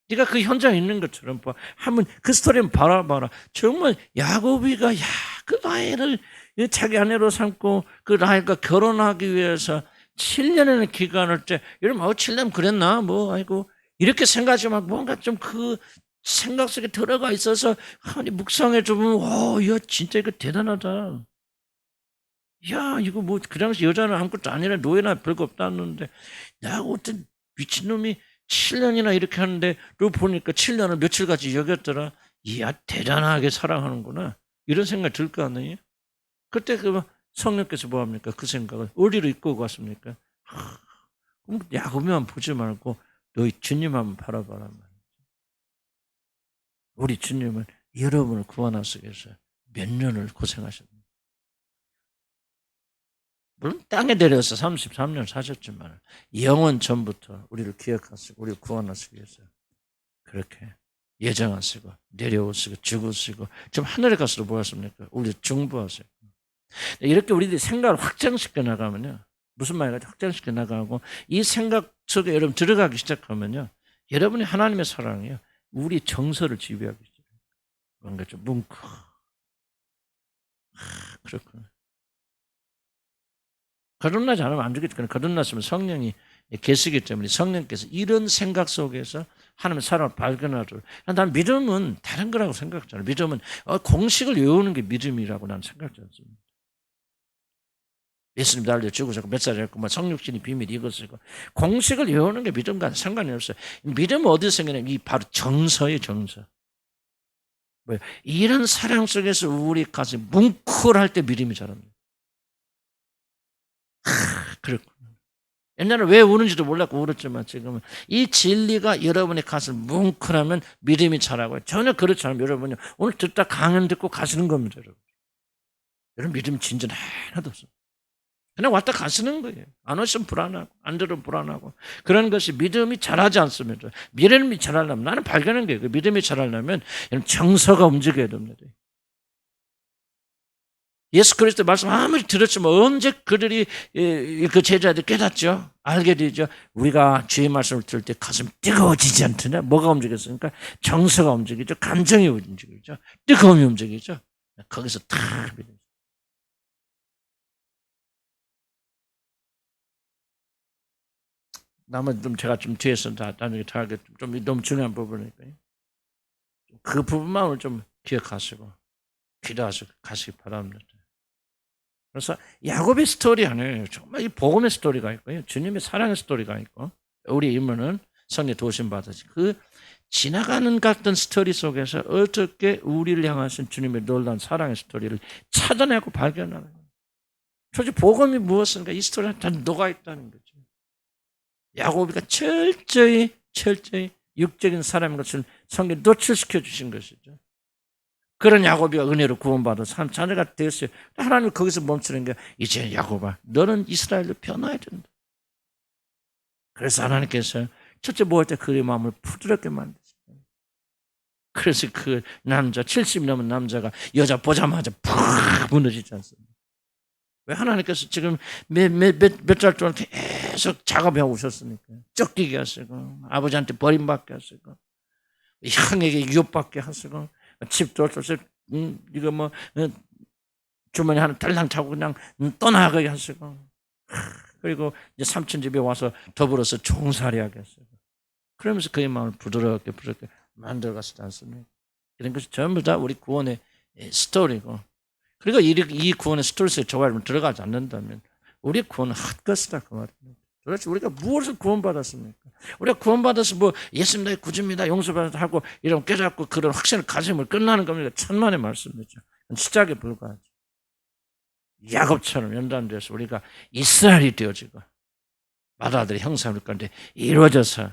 Speaker 1: 네가 그 현장에 있는 것처럼 봐. 한번 그 스토리를 바라봐라. 정말 야곱이가 그 라헬을 자기 아내로 삼고 그 라헬과 결혼하기 위해서 7년의 기간을 여러분 7년 그랬나? 아이고 이렇게 생각하지 말고 뭔가 좀 그 생각 속에 들어가 있어서 하나님 묵상해 주면 야 진짜 이거 대단하다. 야 이거 그 당시 여자는 아무것도 아니라 노예나 별거 없다는데 야 어떤 미친놈이 7년이나 이렇게 하는데 또 보니까 7년을 며칠같이 여겼더라. 이야 대단하게 사랑하는구나. 이런 생각이 들 거 아니에요? 그때 성령께서 뭐합니까? 그 생각을 어디로 이끌고 갔습니까? 그럼 야곱만 보지 말고 너희 주님 한번 바라봐라. 우리 주님은 여러분을 구원하시기 위해서 몇 년을 고생하셨습니다. 물론 땅에 내려서 33년 사셨지만 영원 전부터 우리를 기억하시고 우리를 구원하시기 위해서 그렇게 예정하시고 내려오시고 죽으시고 지금 하늘에 가서도 뭐 하십니까? 우리 중보하시고 이렇게 우리들이 생각을 확장시켜 나가면요. 무슨 말인가 확장시켜 나가고 이 생각 속에 여러분 들어가기 시작하면요. 여러분의 하나님의 사랑이요. 우리 정서를 지배하기 시작해요. 뭔가 좀 뭉클. 그렇구나. 거듭나지 않으면 안 되겠구나. 거듭났으면 성령이 계시기 때문에 성령께서 이런 생각 속에서 하나님의 사랑을 발견하도록. 난 믿음은 다른 거라고 생각하잖아요. 믿음은 공식을 외우는 게 믿음이라고 나는 생각하지 않습니다. 예수님 달려 죽으셨고 몇 살이었고 성육신이 비밀 이것이고 공식을 외우는 게 믿음과는 상관이 없어요. 믿음은 어디서 생기냐? 이 바로 정서예요. 정서. 이런 사랑 속에서 우리 가슴이 뭉클할 때 믿음이 자랍니다. 그렇구나. 옛날에 왜 우는지도 몰랐고 울었지만 지금은 이 진리가 여러분의 가슴을 뭉클하면 믿음이 자라고요. 전혀 그렇지 않으면 여러분이 오늘 듣다 강연 듣고 가시는 겁니다. 여러분 믿음 진전 하나도 없어요. 그냥 왔다 가시는 거예요. 안 오시면 불안하고 안 들으면 불안하고 그런 것이 믿음이 자라지 않습니다. 믿음이 자라려면 나는 발견한 거예요. 그 믿음이 자라려면 정서가 움직여야 됩니다. 예수 그리스도 말씀 아무리 들었지만 언제 그들이 그 제자들이 깨닫죠? 알게 되죠? 우리가 주의 말씀을 들을 때 가슴이 뜨거워지지 않더냐? 뭐가 움직였습니까? 정서가 움직이죠. 감정이 움직이죠. 뜨거움이 움직이죠. 거기서 탁 믿음. 나머지 좀 제가 좀 뒤에서 나중에 다 하게 좀 너무 중요한 부분이니까요. 그 부분만 오늘 좀 기억하시고 기도하시고 가시기 바랍니다. 그래서 야곱의 스토리 안에 정말 이 복음의 스토리가 있고요. 주님의 사랑의 스토리가 있고 우리 인물은 성령 도우심 받으시 그 지나가는 같은 스토리 속에서 어떻게 우리를 향하신 주님의 놀라운 사랑의 스토리를 찾아내고 발견하는 거예요. 솔직히 복음이 무엇인가 이 스토리는 다 녹아있다는 거죠. 야곱이가 철저히 육적인 사람인 것을 성경에 노출시켜 주신 것이죠. 그런 야곱이가 은혜로 구원받아서 한 자녀가 되었어요. 하나님은 거기서 멈추는 게 이제 야곱아 너는 이스라엘로 변화해야 된다. 그래서 하나님께서 첫째 뭐 할 때 그의 마음을 부드럽게 만드셨어요. 그래서 그 남자 70 넘은 남자가 여자 보자마자 푹 무너지지 않습니까? 왜 하나님께서 지금 몇 달 동안 계속 작업해오고 오셨습니까? 쫓기게 하시고 아버지한테 버림받게 하시고 형에게 유혹받게 하시고 집도 없어서 이거 주머니 하나 달랑 차고 그냥 떠나가게 하시고 그리고 이제 삼촌 집에 와서 더불어서 종살이하게 하시고 그러면서 그의 마음을 부드럽게 만들어갔지 않습니까? 이런 것이 전부 다 우리 구원의 스토리고 그리고 이 구원의 스토리 속에 저 말을 들어가지 않는다면 우리 구원은 헛것이다 그 말입니다. 도대체 우리가 무엇을 구원받았습니까? 우리가 구원받아서 예수님 나의 구주입니다 용서받아서 하고 이런 깨닫고 그런 확신을 가지면 끝나는 겁니다. 천만의 말씀이죠. 시작에 불과하죠. 야곱처럼 연단돼서 우리가 이스라엘이 되어지고 마다들의 형상을 가운데 이루어져서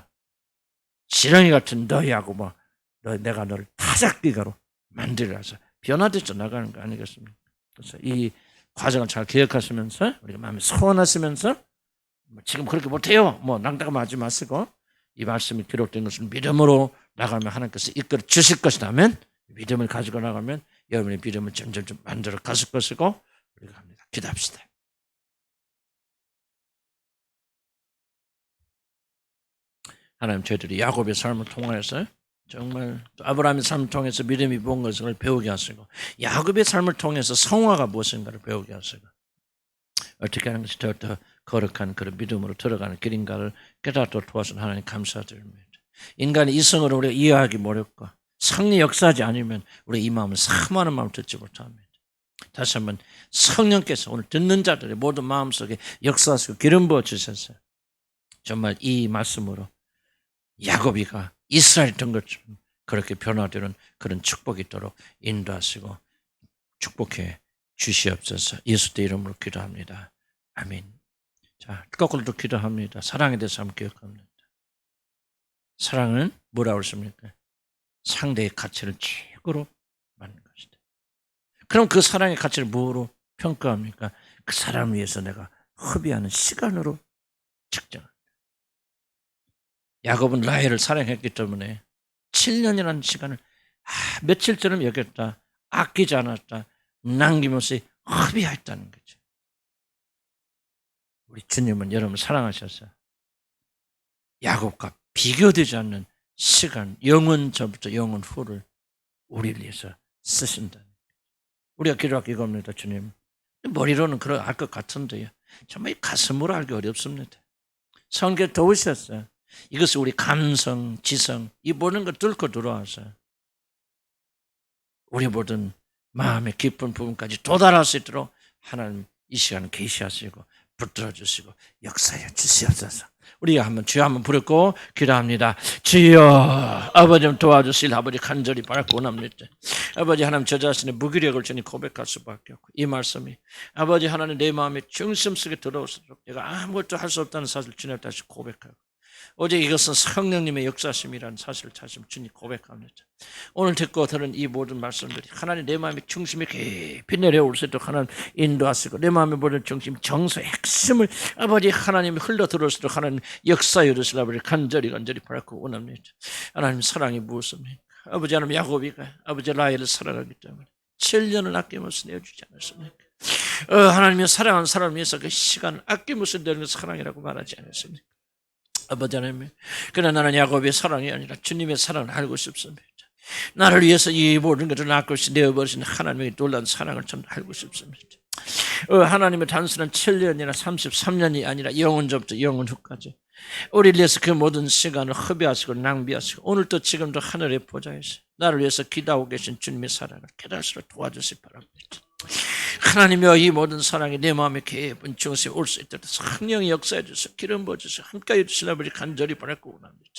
Speaker 1: 지렁이 같은 너희하고 내가 너를 타작비가로 만들어서 변화되어 나가는 거 아니겠습니까? 그래서 이 과정을 잘 기억하시면서 우리가 마음에 소원하시면서 지금 그렇게 못해요. 낭당하지 마시고 이 말씀이 기록된 것을 믿음으로 나가면 하나님께서 이끌어 주실 것이라면 믿음을 가지고 나가면 여러분의 믿음을 점점 만들어 가실 것이고 우리가 합니다. 기도합시다. 하나님 저희들이 야곱의 삶을 통해서 정말 아브라함의 삶을 통해서 믿음이 본 것을 배우게 하시고 야곱의 삶을 통해서 성화가 무엇인가를 배우게 하시고 어떻게 하는 것이 더 거룩한 그런 믿음으로 들어가는 길인가를 깨닫도록 도와주신 하나님 감사드립니다. 인간의 이성으로 우리가 이해하기 어렵고 성리 역사하지 않으면 우리 이 마음을 사모하는 마음을 듣지 못합니다. 다시 한번 성령께서 오늘 듣는 자들의 모든 마음속에 역사하시고 기름 부어 주셔서 정말 이 말씀으로 야곱이가 이스라엘 된 것처럼 그렇게 변화되는 그런 축복이 있도록 인도하시고 축복해 주시옵소서. 예수의 이름으로 기도합니다. 아멘. 자, 거꾸로도 기도합니다. 사랑에 대해서 한번 기억합니다. 사랑은 뭐라고 했습니까? 상대의 가치를 최고로 맞는 것이다. 그럼 그 사랑의 가치를 뭐로 평가합니까? 그 사람을 위해서 내가 허비하는 시간으로 측정합니다. 야곱은 라헬을 사랑했기 때문에 7년이라는 시간을 며칠처럼 여겼다. 아끼지 않았다. 남김없이 허비했다는 거죠. 우리 주님은 여러분 사랑하셔서 야곱과 비교되지 않는 시간, 영원 전부터 영원 후를 우리를 위해서 쓰신다는 거죠. 우리가 기도하기 이겁니다. 주님. 머리로는 그걸 알 것 같은데요. 정말 가슴으로 알기 어렵습니다. 성경 도우셨어요. 이것을 우리 감성, 지성, 이 모든 걸 뚫고 들어와서 우리 모든 마음의 깊은 부분까지 도달할 수 있도록 하나님 이 시간을 계시하시고 붙들어 주시고 역사해 주시옵소서. 우리가 주여 한번 부르고 기도합니다. 주여 아버지 좀 도와주실 아버지 간절히 바라고 원합니다. 아버지 하나님 저 자신의 무기력을 주님 고백할 수밖에 없고 이 말씀이 아버지 하나님 내 마음의 중심 속에 들어오도록 내가 아무것도 할 수 없다는 사실을 주님 다시 고백하고 오직 이것은 성령님의 역사심이라는 사실을 다시 주님 고백합니다. 오늘 듣고 들은 이 모든 말씀들이 하나님 내 마음의 중심이 깊이 내려올 수 있도록 하나님 인도하시고 내 마음의 모든 중심 정서의 핵심을 아버지 하나님이 흘러 들어올 수 있도록 하나님 역사해 주시라 아버지 간절히 바라고 원합니다. 하나님 사랑이 무엇입니까? 아버지 하나님 야곱이가 아버지 라헬을 사랑하기 때문에 7년을 아낌없이 내어주지 않았습니까? 하나님이 사랑하는 사람을 위해서 그 시간을 아낌없이 내는 사랑이라고 말하지 않았습니까? 아버지 하나님, 그러나 나는 야곱의 사랑이 아니라 주님의 사랑을 알고 싶습니다. 나를 위해서 이 모든 것을 아낌없이 내어버리신 하나님의 놀라운 사랑을 저는 알고 싶습니다. 하나님의 단순한 7년이나 33년이 아니라 영원 전부터 영원 후까지 우리를 위해서 그 모든 시간을 허비하시고 낭비하시고 오늘도 지금도 하늘의 보좌에서 나를 위해서 기도하고 계신 주님의 사랑을 깨달수록 도와주시기 바랍니다. 하나님이여 이 모든 사랑이 내 마음의 깊은 중심에 올 수 있도록 성령이 역사해 주셔서 기름 부어주셔서 함께 해주시는 아버지 간절히 바라고 원합니다.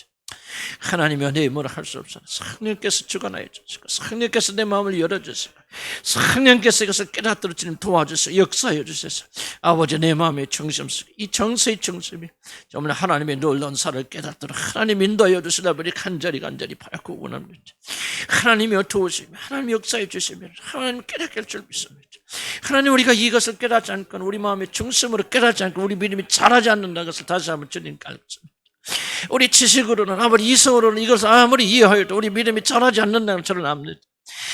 Speaker 1: 하나님이여 내 뭐라 할 수 없어 성령께서 주관하여 주시고 성령께서 내 마음을 열어주시고 성령께서 이것을 깨닫도록 주님 도와주셔서 역사해 주셔서 아버지 내 마음의 중심 속에 이 정서의 중심이 정말 하나님의 놀라운 사랑을 깨닫도록 하나님 인도하여 주시는 아버지 간절히 바라고 원합니다. 하나님이여 도우시며 하나님 역사해 주시면 하나님 깨닫게 할 줄 믿습니다. 하나님 우리가 이것을 깨닫지 않고 우리 마음의 중심으로 깨닫지 않고 우리 믿음이 자라지 않는다는 것을 다시 한번 주님께 알겠습니다. 우리 지식으로는 아무리 이성으로는 이것을 아무리 이해하여도 우리 믿음이 자라지 않는다는 저는 압니다.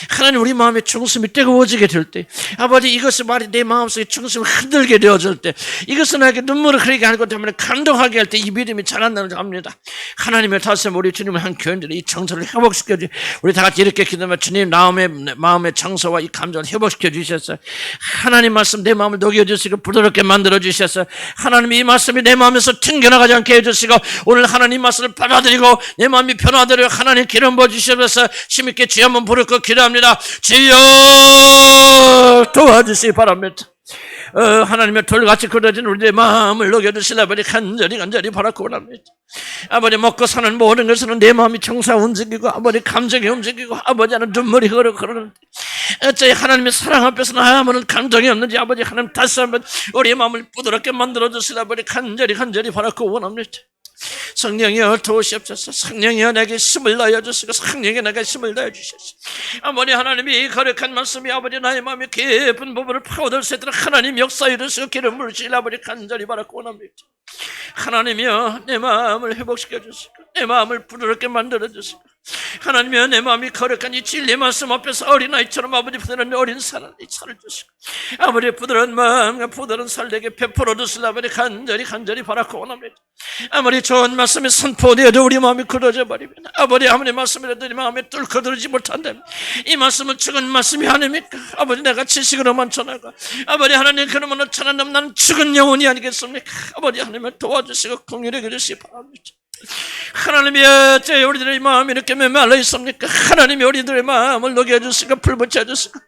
Speaker 1: 하나님 우리 마음의 중심이 뜨거워지게 될 때 아버지 이것이 말이 내 마음속에 중심을 흔들게 되어질 때 이것은 나에게 눈물을 흐리게 하는 것 때문에 감동하게 할 때 이 믿음이 자란다는 걸 압니다. 하나님의 다시 우리 주님을 한 교인들이 이 정서를 회복시켜주 우리 다 같이 이렇게 기도하면 주님 마음의 정서와 이 감정을 회복시켜 주셔서 하나님 말씀 내 마음을 녹여주시고 부드럽게 만들어 주셔서 하나님 이 말씀이 내 마음에서 튕겨나가지 않게 해주시고 오늘 하나님 말씀을 받아들이고 내 마음이 변화되려 하나님 기름 부어주셔서 힘있게 주여 한번 부르고 기도합니다. 주여 도와주시기 바랍니다. 하나님의 돌같이 굳어진 우리의 마음을 녹여주시라 아버지 간절히 바라고 원합니다. 아버지 먹고 사는 모든 것은 내 마음이 정사 움직이고 아버지 감정이 움직이고 아버지 하는 눈물이 흐르는데 어째 하나님의 사랑 앞에서 아무런 감정이 없는지 아버지 하나님 다시 한번 우리 마음을 부드럽게 만들어주시라 아버지 간절히 바라고 원합니다. 성령이여 도우시옵소서. 성령이여 내게 힘을 다하여주시고 성령이여 내게 힘을 다해주시옵소서. 아버지 하나님이 거룩한 말씀이 아버지 나의 마음의 깊은 부분을 파고들 수 있도록 하나님 역사해 주시고 기름 부으시라 아버지 간절히 바라고 원합니다. 하나님이여 내 마음을 회복시켜 주시고 내 마음을 부드럽게 만들어 주시고 하나님이여 내 마음이 거룩한 이 진리 말씀 앞에서 어린아이처럼 아버지 부드러운 어린 살을 주시고 아버지 부드러운 마음과 부드러운 살 내게 베풀어 주시라 아버지 간절히 바라고 원합니다. 아무리 좋은 말씀이 선포되어도 우리 마음이 굳어져 버리면 아버지 아무리 말씀이라도 우리 마음에 뚫고 들지 못한다면 이 말씀은 죽은 말씀이 아닙니까? 아버지 내가 지식으로만 전하고 아버지 하나님 그러므로 전하는 나는 죽은 영혼이 아니겠습니까? 아버지 하나님을 도와주시고 긍휼히 여겨주시기 바랍니다. 하나님이 어째 우리들의 마음이 이렇게 메말라 있습니까? 하나님이 우리들의 마음을 녹여주시고 불붙여주시고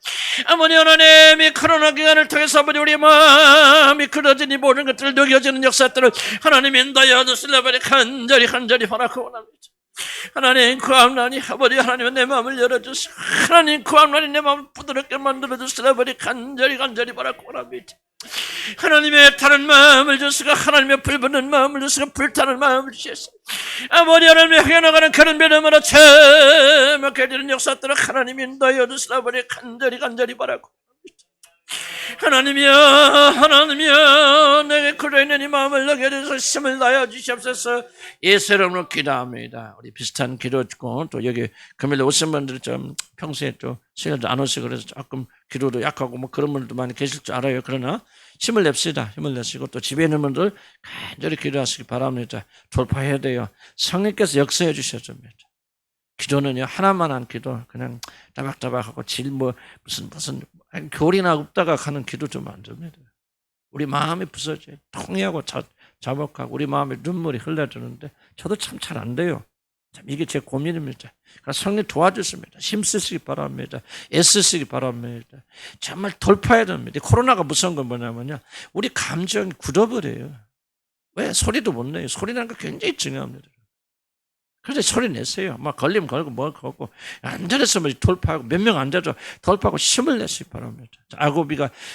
Speaker 1: 아버지 하나님이 코로나 기간을 통해서 아버지 우리의 마음이 굳어진 이 모든 것들을 녹여주는 역사들을 하나님이 인도하여 주시려 아버지 간절히 바라고 원합니다. 하나님 구함나니 아버지 하나님은 내 마음을 열어주시고 하나님 구함나니 내 마음을 부드럽게 만들어주시려 아버지 간절히 바라고 원합니다. 하나님의 타는 마음을 주시고 하나님의 불붙는 마음을 주시고 불타는 마음을 주셔서 아버지 하나님의 향해 나가는 그런 믿음으로 제목해 주는 역사들을 하나님이 인도하여 주시라 아버지 간절히 바라고 하나님이여 내게 굳어있는 이 마음을 녹여주셔서 힘을 다하여 주시옵소서. 예수 이름으로 기도합니다. 우리 비슷한 기도 듣고 또 여기 금요일에 오신 분들 좀 평소에 또 시간도 안 오시고 그래서 조금 기도도 약하고 뭐 그런 분들도 많이 계실 줄 알아요. 그러나 힘을 냅시다. 힘을 내시고 또 집에 있는 분들 간절히 기도하시기 바랍니다. 돌파해야 돼요. 성령께서 역사해 주셔야 됩니다. 기도는요 하나만 한 기도 그냥 따박따박하고 무슨 교리나 없다가 가는 기도 좀 안 됩니다. 우리 마음이 부서져요. 통해하고 자복하고 우리 마음에 눈물이 흘러드는데 저도 참 잘 안 돼요. 참 이게 제 고민입니다. 그래서 성령 도와주십니다. 힘쓰시기 바랍니다. 애쓰시기 바랍니다. 정말 돌파해야 됩니다. 코로나가 무서운 건 뭐냐면요 우리 감정이 굳어버려요. 왜? 소리도 못 내요. 소리라는 거 굉장히 중요합니다. 그래서 소리 내세요. 막 걸리면 걸고 뭐 걸고 안 되겠으면 돌파하고 몇 명 안 돼도 돌파하고 힘을 내시기 바랍니다.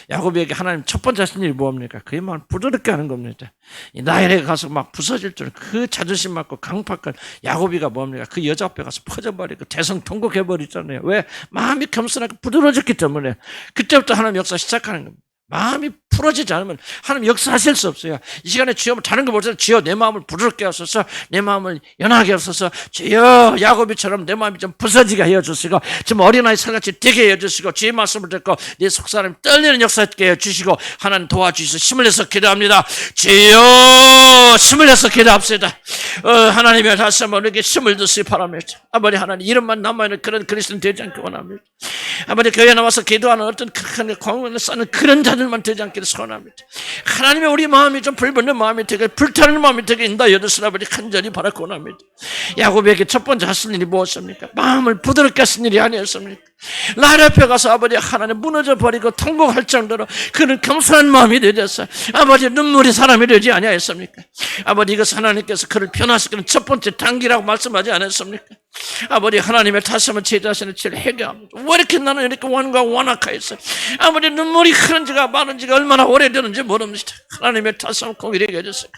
Speaker 1: 야곱에게 하나님 첫 번째 하신 일이 뭡니까? 그의 마음을 부드럽게 하는 겁니다. 나일에 가서 막 부서질 줄 그 자존심 맞고 강팍한 야곱이가 뭡니까? 그 여자 앞에 가서 퍼져버리고 대성통곡해버리잖아요. 왜? 마음이 겸손하게 부드러워졌기 때문에 그때부터 하나님 역사 시작하는 겁니다. 마음이 풀어지지 않으면 하나님 역사하실 수 없어요. 이 시간에 주여 다른 거 보세요. 주여 내 마음을 부드럽게 하소서 내 마음을 연하게 하소서 주여 야곱이처럼 내 마음이 좀 부서지게 해주시고 지금 어린아이 살같이 되게 해주시고 주의 말씀을 듣고 내 속사람이 떨리는 역사 있게 해주시고 하나님 도와주시고 힘을 내서 기도합니다. 주여 힘을 내서 기도합시다. 하나님의 다시 한번 우리에게 힘을 주시기 바랍니다. 아버지 하나님 이름만 남아있는 그런 그리스도인 되지 않기 원합니다. 아버지 교회에 나와서 기도하는 어떤 큰 공헌을 쌓는 그런 자들만 되지 않기를 소원합니다. 하나님의 우리 마음이 좀 불붙는 마음이 되게 불타는 마음이 되게 인도하여 주시라 아버지 간절히 바라고 원합니다. 야곱에게 첫 번째 하실 일이 무엇입니까? 마음을 부드럽게 하신 일이 아니었습니까? 날 앞에 가서 아버지 하나님 무너져 버리고 통곡할 정도로 그는 겸손한 마음이 되었어요. 아버지 눈물이 사람이 되지 아니하였습니까? 아버지 이것은 하나님께서 그를 변화시키는 첫 번째 단계라고 말씀하지 않았습니까? 아버지 하나님의 다시 한번 제 자신을 제일 회개합니다. 왜 이렇게 나는 이렇게 완악하였어요? 아버지 눈물이 흐른지가 마른지가 얼마나 오래되는지 모릅니다. 하나님의 다시 한번 공의를 해주세요.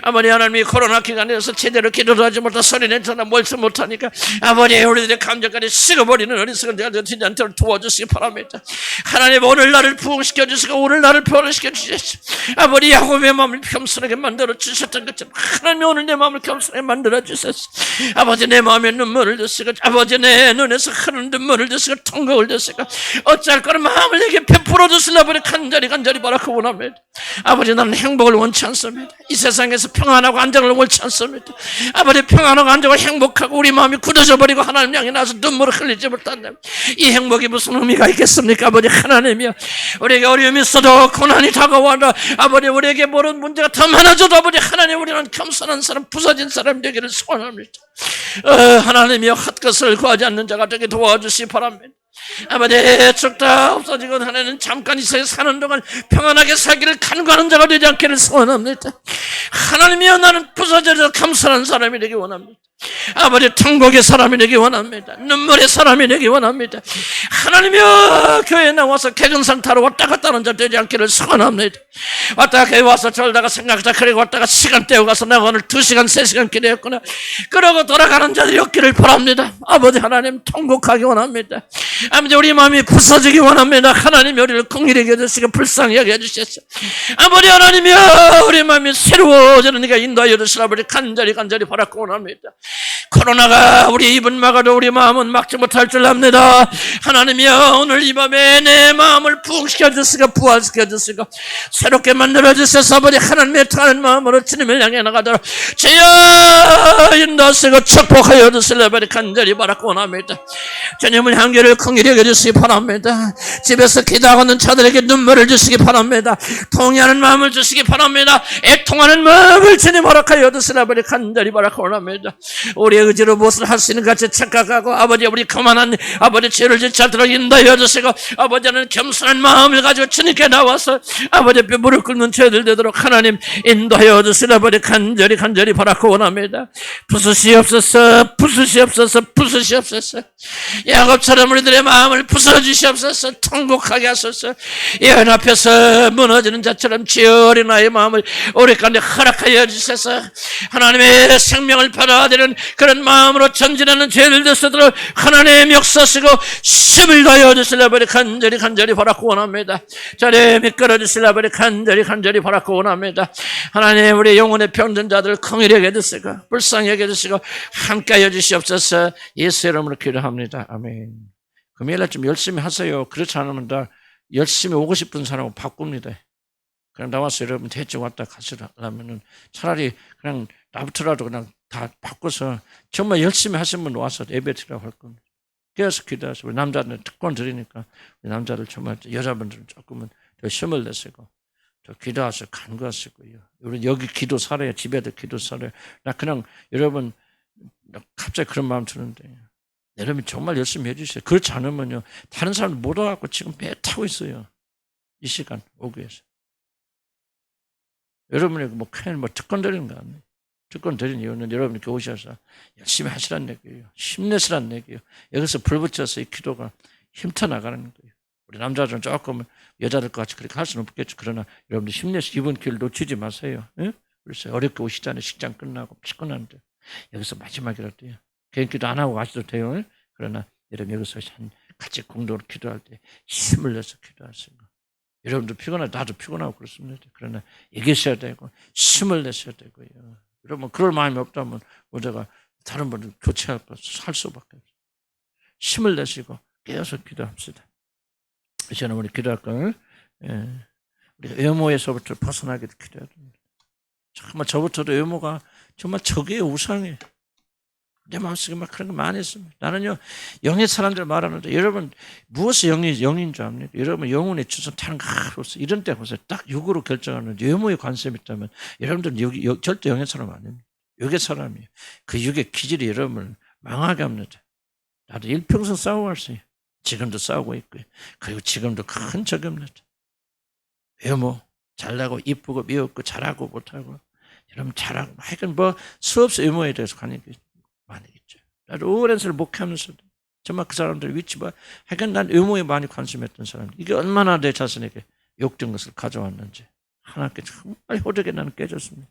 Speaker 1: 아버지 하나님이 코로나 기간에서 제대로 기도도 하지 못하고 소리내서나 멀지 못하니까 아버지 우리들의 감정까지 식어버리는 어리석은 자가 되지 않도록 도와주시기 바랍니다. 하나님 오늘 나를 부흥시켜 주시고 오늘 나를 변화시켜 주시옵소서. 아버지 야곱의 마음을 겸손하게 만들어 주셨던 것처럼 하나님 오늘 내 마음을 겸손하게 만들어 주소서. 아버지 내 마음에 눈물을 주시고 아버지 내 눈에서 흐르는 눈물을 주시고 통곡을 주시고 어찌할 거는 마음을 내게 베풀어 주시려 아버지 간절히 바라고 원합니다. 아버지 나는 행복을 원치 않습니다. 이 세상에서 평안하고 안정을 원치 않습니다. 아버지 평안하고 안정을 행복하고 우리 마음이 굳어져 버리고 하나님 향해 나서 눈물을 흘리지 못한다면 이 행복이 무슨 의미가 있겠습니까? 아버지 하나님이여 우리에게 어려움이 있어도 고난이 다가와도 아버지 우리에게 모르는 문제가 더 많아져도 아버지 하나님 우리는 겸손한 사람 부서진 사람 되기를 소원합니다. 하나님이여 헛것을 구하지 않는 자가 되게 도와주시기 바랍니다. 아버지 죽다 없어지고 하나는 잠깐 이 세상에 사는 동안 평안하게 살기를 간구하는 자가 되지 않기를 소원합니다. 하나님이여 나는 부서져서 감사하는 사람이 되기 원합니다. 아버지 천국의 사람이 되기 원합니다. 눈물의 사람이 되기 원합니다. 하나님이여 교회에 나와서 개근상 타러 왔다 갔다 하는 자 되지 않기를 소원합니다. 왔다가 교회 와서 졸다가 생각하다 그리고 왔다가 시간 떼어가서 내가 오늘 2시간 3시간 기도했구나 그러고 돌아가는 자들이 없기를 바랍니다. 아버지 하나님 통곡하기 원합니다. 아버지 우리 마음이 부서지기 원합니다. 하나님 우리를 긍휼히 여겨주시고 불쌍히 여겨주셨어. 아버지 하나님이여 우리 마음이 새로워지는 네가 인도하여 주시라. 아버지 간절히 바라고 원합니다. 코로나가 우리 입은 막아도 우리 마음은 막지 못할 줄 압니다. 하나님이여 오늘 이 밤에 내 마음을 부흥시켜 주시고 부활시켜 주시고 새롭게 만들어 주셔서 아버지 하나님의 통하는 마음으로 주님을 향해 나가도록 주여 인도하시고 축복하여 주시라. 아버지 간절히 바라고 원합니다. 주님을 향기를 긍휼히 여겨주시기 바랍니다. 집에서 기도하고 있는 자들에게 눈물을 주시기 바랍니다. 통회하는 마음을 주시기 바랍니다. 애통하는 마음을 주님 허락하여 주시라. 아버지 간절히 바라고 원합니다. 우리의 의지로 무엇을 할 수 있는 같이 착각하고 아버지 우리 그만한 아버지 죄를 짓지 않도록 인도하여 주시고 아버지는 겸손한 마음을 가지고 주님께 나와서 아버지 앞에 무릎 꿇는 죄들 되도록 하나님 인도하여 주시라. 아버지 간절히 바라고 원합니다. 부수시옵소서. 야곱처럼 우리들의 마음을 부숴주시옵소서. 통곡하게 하소서. 예언 앞에서 무너지는 자처럼 주여 나의 마음을 우리 가운데 허락하여 주셔서 하나님의 생명을 받아들이는 그런 마음으로 전진하는 죄를 되서도록 하나님의 역사시고 힘을 다하여 주시라. 아버지 간절히 바라고 원합니다. 자리에 미끌어 주시라. 아버지 간절히 바라고 원합니다. 하나님 우리 영혼의 병든 자들을 긍휼히 여겨주시고 불쌍히 여겨주시고 함께하여 주시옵소서. 예수 이름으로 기도합니다. 아멘. 금요일날 좀 열심히 하세요. 그렇지 않으면 다 열심히 오고 싶은 사람은 바꿉니다. 그냥 나와서 여러분 대충 왔다 가시라면은 차라리 그냥 나부터라도 그냥 다 바꿔서 정말 열심히 하신 분 와서 예배 드리라고 할 겁니다. 그래서 기도하시고 남자들은 특권 드리니까 남자들 정말 여자분들은 조금은 더 힘을 내시고 더 기도하시고 간구하시고요. 우리 여기 기도 살아요. 집에도 기도 살아요. 나 그냥 여러분 갑자기 그런 마음 드는데 여러분 정말 열심히 해주세요. 그렇지 않으면요 다른 사람들 못 와갖고 지금 배 타고 있어요. 이 시간 오기 위해서. 여러분이 뭐 큰일 특권 드리는 거 아니에요. 특권 드린 이유는 여러분이 오셔서 열심히 하시라는 얘기예요. 힘내시라는 얘기예요. 여기서 불 붙여서 이 기도가 힘터 나가는 거예요. 우리 남자들은 조금 여자들 같이 그렇게 할 수는 없겠죠. 그러나 여러분들 힘내서 이번 기회를 놓치지 마세요. 예? 그래서 어렵게 오시잖아요. 식장 끝나고 피곤한데 여기서 마지막이라도 개인 기도 안 하고 가셔도 돼요. 그러나 여러분 여기서 같이 공동으로 기도할 때 힘을 내서 기도하세요. 여러분도 피곤하고 나도 피곤하고 그렇습니다. 그러나 이기셔야 되고 힘을 내셔야 되고요. 여러분 그럴 마음이 없다면 우리가 다른 분들 교체하고 살 수밖에 없어요. 힘을 내시고 깨어서 기도합시다. 이제는 우리 기도할 걸 우리 외모에서부터 벗어나게 기도해야 됩니다. 정말 저부터도 외모가 정말 적의 우상이에요. 내 마음속에 막 그런 거 많이 있습니다. 나는요, 영의 사람들 말하는데, 여러분, 무엇이 영인 줄 압니까? 여러분, 영혼의 주선 타는 거, 이런 때 보세요. 딱 육으로 결정하는 외모에 관심이 있다면, 여러분들은 절대 영의 사람 아닙니다. 육의 사람이에요. 그 육의 기질이 여러분을 망하게 합니다. 나도 일평생 싸워왔어요. 지금도 싸우고 있고요. 그리고 지금도 큰 적이 없습니다. 외모, 잘나고, 이쁘고, 미웠고, 잘하고, 못하고, 여러분 잘하고, 하여간 뭐, 수없이 외모에 대해서 관심이 많이 있죠. 나도 오랜 세월 목회하면서도 정말 그 사람들 위치 봐. 하여간 난 외모에 많이 관심했던 사람. 이게 얼마나 내 자신에게 욕된 것을 가져왔는지 하나님께 정말 호되게 나는 깨졌습니다.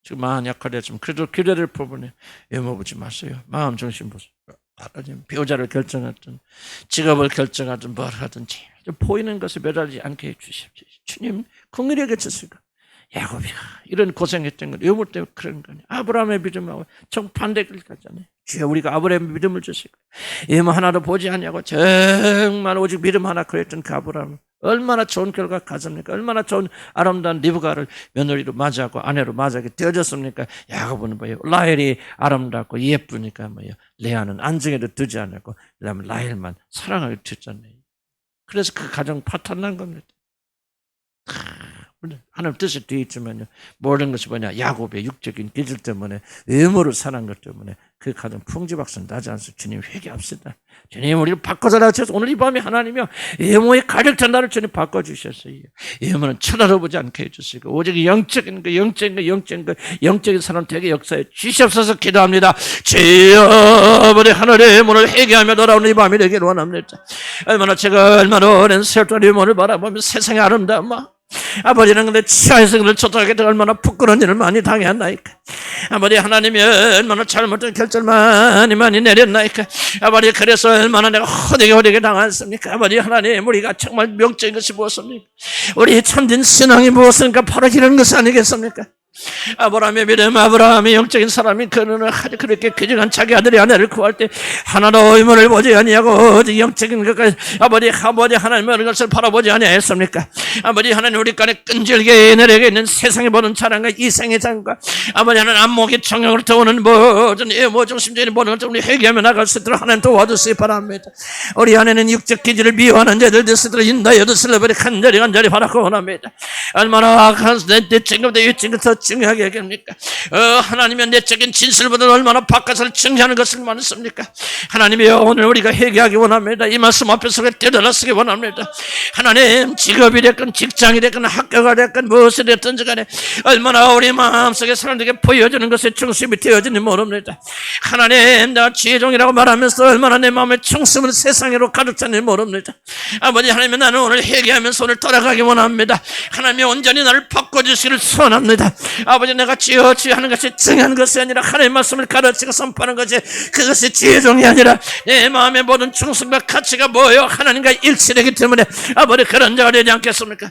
Speaker 1: 지금 마음 약화되었지만 그래도 기대될 부분에 외모 보지 마세요. 마음 정신 보세요. 하나님 배우자를 결정하든 직업을 결정하든 뭘 하든지 보이는 것에 매달리지 않게 해주십시오. 주님 긍휼히 여겨주시고 야곱이 이런 고생했던 건 외모 때문에 그런 거니. 아브라함의 믿음하고 정반대길 갔잖아요. 주여 우리가 아브라함의 믿음을 주시고 외모 하나도 보지 않냐고 정말 오직 믿음 하나 그랬던 그 아브라함 얼마나 좋은 결과 가졌습니까? 얼마나 좋은 아름다운 리브가를 며느리로 맞이하고 아내로 맞이하게 되어졌습니까? 야곱은 뭐예요? 라헬이 아름답고 예쁘니까 뭐예요? 레아는 안정에도 두지 않았고 그다음에 라헬만 사랑하게 됐잖아요. 그래서 그 가정 파탄난 겁니다. 하나님 뜻이 뒤에 있지만요. 모든 것이 뭐냐? 야곱의 육적인 기질 때문에, 의무로 사는 것 때문에 그 가정 풍지박산 나지 않습니다. 주님 회개합시다. 주님 우리를 바꿔달라고 하셔서 오늘 이 밤에 하나님이요, 의무의 가력된 나를 주님 바꿔주셨어요. 의무는 쳐다보지 않게 해주시고 오직 영적인 사람 되게 역사에 주시옵소서 기도합니다. 주여, 우리 하늘의 문을 회개하며 돌아오는 이 밤이 되기를 원합니다. 얼마나 오랜 세월의 문을 바라보며 세상의 아름다움, 아버지는 근데 치아에서 그를 쫓아가게 되 얼마나 부끄러운 일을 많이 당했나이까. 아버지 하나님이 얼마나 잘못된 결정을 많이 내렸나이까. 아버지 그래서 얼마나 내가 허되게 당했습니까. 아버지 하나님 우리가 정말 명적인 것이 무엇입니까? 우리 참된 신앙이 무엇입니까? 바로 이런 것 아니겠습니까? 아브라함의 믿음, 아브라함의 영적인 사람이 그는 그렇게 귀중한 자기 아들의 아내를 구할 때 하나도 의문을 보지 아니하고 오직 영적인 것까지 아버지 하나님의 어느 것을 바라보지 아니하였습니까? 아버지 하나님 우리 간에 끈질게 내려가 있는 세상에 보는 자랑과 이생의 장과 아버지 하나님 안목의 정욕으로부터 오는 모든 중심적인 모든 것을 우리 회개하며 나갈 수 있도록 하나님 도와주시기 바랍니다. 우리 안에는 육적 기질을 미워하는 자들 되시도록 인도하여 주시려 간절히 바라고 원합니다. 얼마나 내 친구도 이 친구도 중요하게 여깁니까? 하나님의 내적인 진실보다 얼마나 바깥을 증명하는 것을 많습니까? 하나님이여 오늘 우리가 회개하기 원합니다. 이 말씀 앞에서 되돌아서기 원합니다. 하나님 직업이 됐건 직장이 됐건 학교가 됐건 무엇이 됐든지 간에 얼마나 우리 마음속에 사람들에게 보여주는 것에 중심이 되어지는지 모릅니다. 하나님 내가 지혜종이라고 말하면서 얼마나 내 마음의 중심을 세상으로 가득 찼는지 모릅니다. 아버지 하나님 나는 오늘 회개하면서 오늘 돌아가기 원합니다. 하나님이 온전히 나를 바꿔주시기를 소원합니다. 아버지 내가 지어하는 것이 중요한 것이 아니라 하나님의 말씀을 가르치고 선포하는 것이 그것이 지혜종이 아니라 내 마음의 모든 충성과 가치가 뭐예요? 하나님과 일치되기 때문에 아버지 그런 자가 되지 않겠습니까?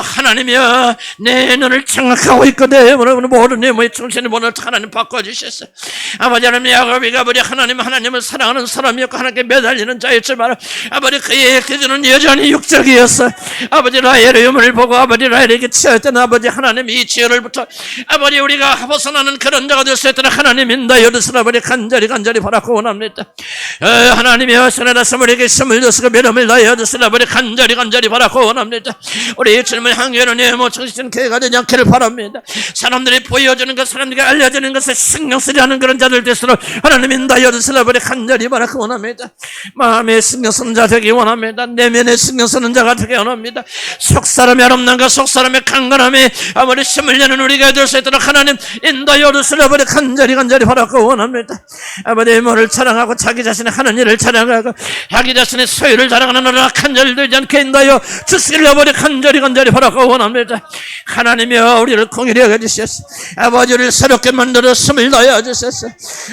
Speaker 1: 하나님이여 내 눈을 장악하고 있거든. 모든 내 몸의 충신의 모든 하나님 바꿔주셨어요. 아버지 하나님 야곱이 아버지 하나님을 사랑하는 사람이었고 하나님께 매달리는 자였지만 아버지 그의 기준은 여전히 육적이었어. 아버지 라헬의 유물을 보고 아버지 라헬에게 치였던 아버지 하나님 이 지혜를부터 아버지 우리가 벗어나는 그런 자가 될 수 있도록 하나님인다 여드스라 아버지 간절히 바라고 원합니다. 하나님이여 선하다서 우리에게 힘을 주시고 믿음을 다하여 주시라 아버지 간절히 바라고 원합니다. 우리 주님의 향기는 예모 정신 개가 되지 않기를 바랍니다. 사람들이 보여주는 것 사람들에게 알려주는 것에 신경 쓰지 않는 그런 자들 될수록 하나님인다 여드스라 아버지 간절히 바라고 원합니다. 마음에 신경 쓰는 자 되기 원합니다. 내면에 신경 쓰는 자가 되기 원합니다. 속사람의 아름다움과 속사람의 강건함에 아버지 힘을 내는 우리가 될 수 있도록 하나님 인도하여 주시라 아버지 간절히 바라고 원합니다. 아버지 뭐를 자랑하고 자기 자신의 하는 일을 자랑하고 자기 자신의 소유를 자랑하는 나라 간절히 되지 않게 인도하여 주시기를 아버지 간절히 바라고 원합니다. 하나님이여 우리를 공의히 여겨주셨소. 아버지 우리를 새롭게 만들어 숨을 다하여 주셨소.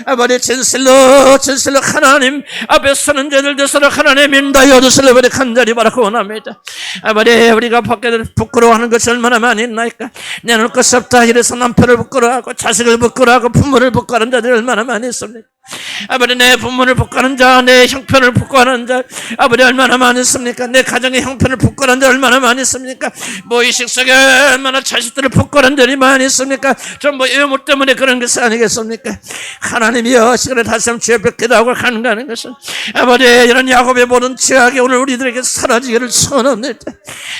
Speaker 1: 아버지 진실로 하나님 앞에 서는 자들 되도록 하나님 인도하여 주시기를 아버지 간절히 바라고 원합니다. 아버지 우리가 밖에 부끄러워하는 것이 얼마나 많이 있나이까. 내놓을 것이 없다 이래서 남편을 부끄러워하고 자식을 부끄러워하고 부모를 부끄러워하는 자들이 얼마나 많이 있습니까? 아버지 내 부모를 부끄러워하는 자 내 형편을 부끄러워하는 자 아버지 얼마나 많이 있습니까? 내 가정의 형편을 부끄러워하는 자 얼마나 많이 있습니까? 무의식 속에 얼마나 자식들을 부끄러워하는 자들이 많이 있습니까? 전부 의무 때문에 그런 것이 아니겠습니까? 하나님이여 시간에 다시 한번 주여 뵙게 하고 간다는 것은 아버지 이런 야곱의 모든 죄악이 오늘 우리들에게 사라지기를 소원합니다.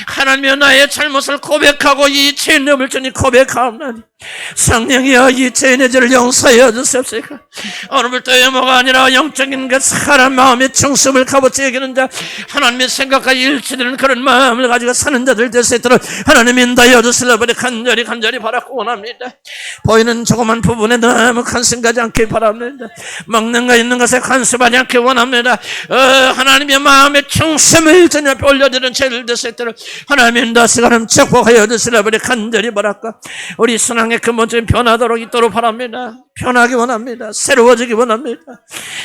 Speaker 1: 하나님이여 나의 잘못을 고백하고 이 죄인됨을 주님 고백하옵나니 성령이여 이 죄인의 죄를 용서하여 주시옵소서. 오늘부터 의무가 아니라 영적인 그 사람 마음의 중심을 값어치 여기는 자 하나님의 생각과 일치되는 그런 마음을 가지고 사는 자들 될 수 있도록 하나님 인도하여 주시려 간절히 바라고 원합니다. 보이는 조그만 부분에 너무 관심 가지 않길 바랍니다. 먹는 거 있는 것에 관심하지 않길 원합니다. 하나님의 마음의 중심을 주님 앞에 올려드리는 죄를 될 수 있도록 하나님 인도하시고 하나님 축복하여 주시려 간절히 바랄까. 우리 신앙의 근본적인 변화도록 있도록 바랍니다. 변하기 원합니다. 새로워지기 원합니다.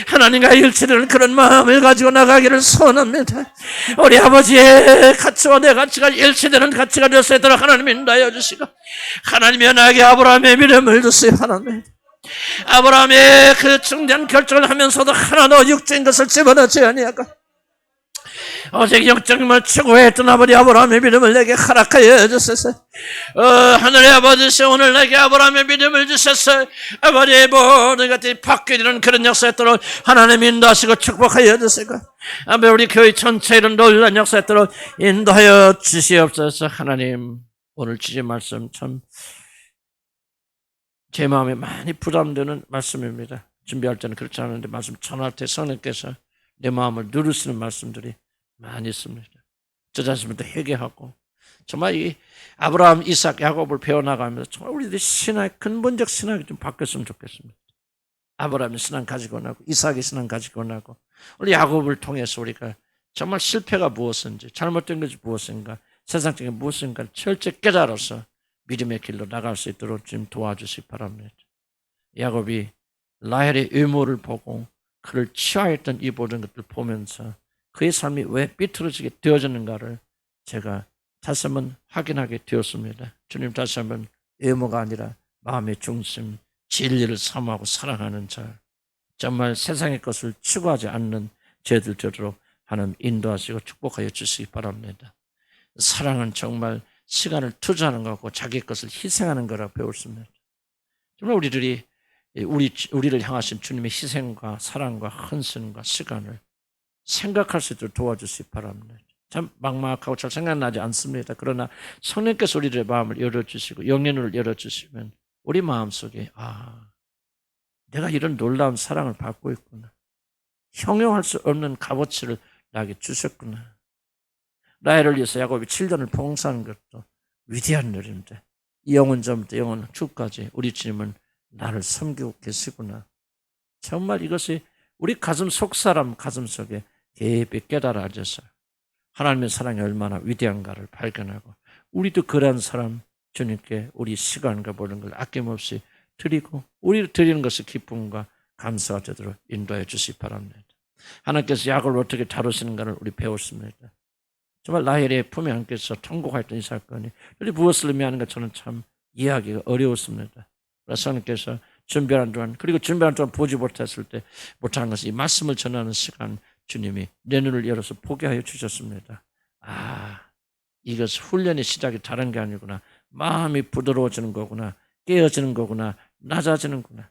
Speaker 1: 하나님과 일치되는 그런 마음을 가지고 나가기를 소원합니다. 우리 아버지의 가치와 내 가치가 일치되는 가치가 될 수 있도록 하나님 인도하여 주시고 하나님이 나에게 아브라함의 믿음을 주시오. 하나님 아브라함의 그 중대한 결정을 하면서도 하나도 육적인 것을 집어넣지 아니하고 오직 영적임을 추구했던 아버지 아브라함의 믿음을 내게 허락하여 주소서. 하늘의 아버지시 오늘 내게 아브라함의 믿음을 주셔서 아버지의 모든 것들이 바뀌는 그런 역사에 있도록 하나님 인도하시고 축복하여 주시고 아버지 우리 교회 전체 이런 놀라운 역사에 있도록 인도하여 주시옵소서. 하나님 오늘 주제 말씀 참 제 마음에 많이 부담되는 말씀입니다. 준비할 때는 그렇지 않은데 말씀 전할 때 성령께서 내 마음을 누르시는 말씀들이 많이 있습니다. 저 자신부터 회개하고 정말 이 아브라함, 이삭, 야곱을 배워나가면서 정말 우리들이 신앙의 근본적 신앙이 좀 바뀌었으면 좋겠습니다. 아브라함이 신앙 가지고 나고 이삭이 신앙 가지고 나고 우리 야곱을 통해서 우리가 정말 실패가 무엇인지 잘못된 것이 무엇인가 세상적인 무엇인가 철저히 깨달아서 믿음의 길로 나갈 수 있도록 좀 도와주시기 바랍니다. 야곱이 라헬의 의모를 보고 그를 취하했던 이 모든 것들 보면서 그의 삶이 왜 삐뚤어지게 되어졌는가를 제가 다시 한번 확인하게 되었습니다. 주님 다시 한번 의모가 아니라 마음의 중심, 진리를 사모하고 사랑하는 자, 정말 세상의 것을 추구하지 않는 저희들 되도록 하나님 인도하시고 축복하여 주시기 바랍니다. 사랑은 정말 시간을 투자하는 거고 자기 것을 희생하는 거라고 배웠습니다. 정말 우리를 향하신 주님의 희생과 사랑과 헌신과 시간을 생각할 수 있도록 도와주시기 바랍니다. 참 막막하고 잘 생각나지 않습니다. 그러나 성령께서 우리들의 마음을 열어주시고 영의 눈을 열어주시면 우리 마음속에 내가 이런 놀라운 사랑을 받고 있구나. 형용할 수 없는 값어치를 나에게 주셨구나. 라헬을 위해서 야곱이 7년을 봉사하는 것도 위대한 일인데 영원 전부터 영원 주까지 우리 주님은 나를 섬기고 계시구나. 정말 이것이 우리 가슴 속 사람 가슴 속에 깊이 깨달아져서 하나님의 사랑이 얼마나 위대한가를 발견하고 우리도 그러한 사람 주님께 우리 시간과 모든 걸 아낌없이 드리고 우리를 드리는 것이 기쁨과 감사가 되도록 인도해 주시기 바랍니다. 하나님께서 야곱을 어떻게 다루시는가를 우리 배웠습니다. 정말 라헬의 품에 안겨서 통곡했던 이 사건이 무엇을 의미하는가 저는 참 이해하기가 어려웠습니다. 그래서 하나님께서 준비하는 동안 그리고 준비하는 동안 보지 못했을 때 못하는 것은 이 말씀을 전하는 시간 주님이 내 눈을 열어서 보게 하여 주셨습니다. 이것은 훈련의 시작이 다른 게 아니구나. 마음이 부드러워지는 거구나. 깨어지는 거구나. 낮아지는구나.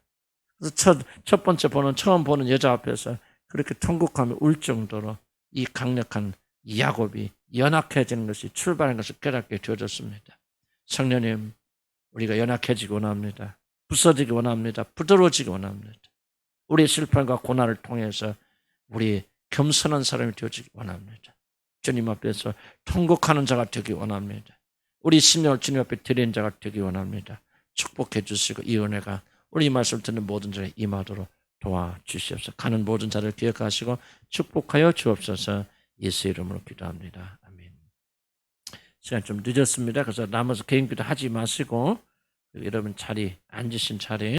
Speaker 1: 그래서 처음 보는 여자 앞에서 그렇게 통곡하며 울 정도로 이 강력한 야곱이 연약해지는 것이 출발한 것을 깨닫게 되어졌습니다. 성령님, 우리가 연약해지기 원합니다. 부서지기 원합니다. 부드러워지기 원합니다. 우리의 실패과 고난을 통해서 우리 겸손한 사람이 되어지기 원합니다. 주님 앞에서 통곡하는 자가 되기 원합니다. 우리 심령을 주님 앞에 드리는 자가 되기 원합니다. 축복해 주시고 이 은혜가 우리 말씀을 듣는 모든 자에 임하도록 도와주시옵소서. 가는 모든 자를 기억하시고 축복하여 주옵소서. 예수 이름으로 기도합니다. 아멘. 시간 좀 늦었습니다. 그래서 남아서 개인 기도 하지 마시고 여러분 앉으신 자리에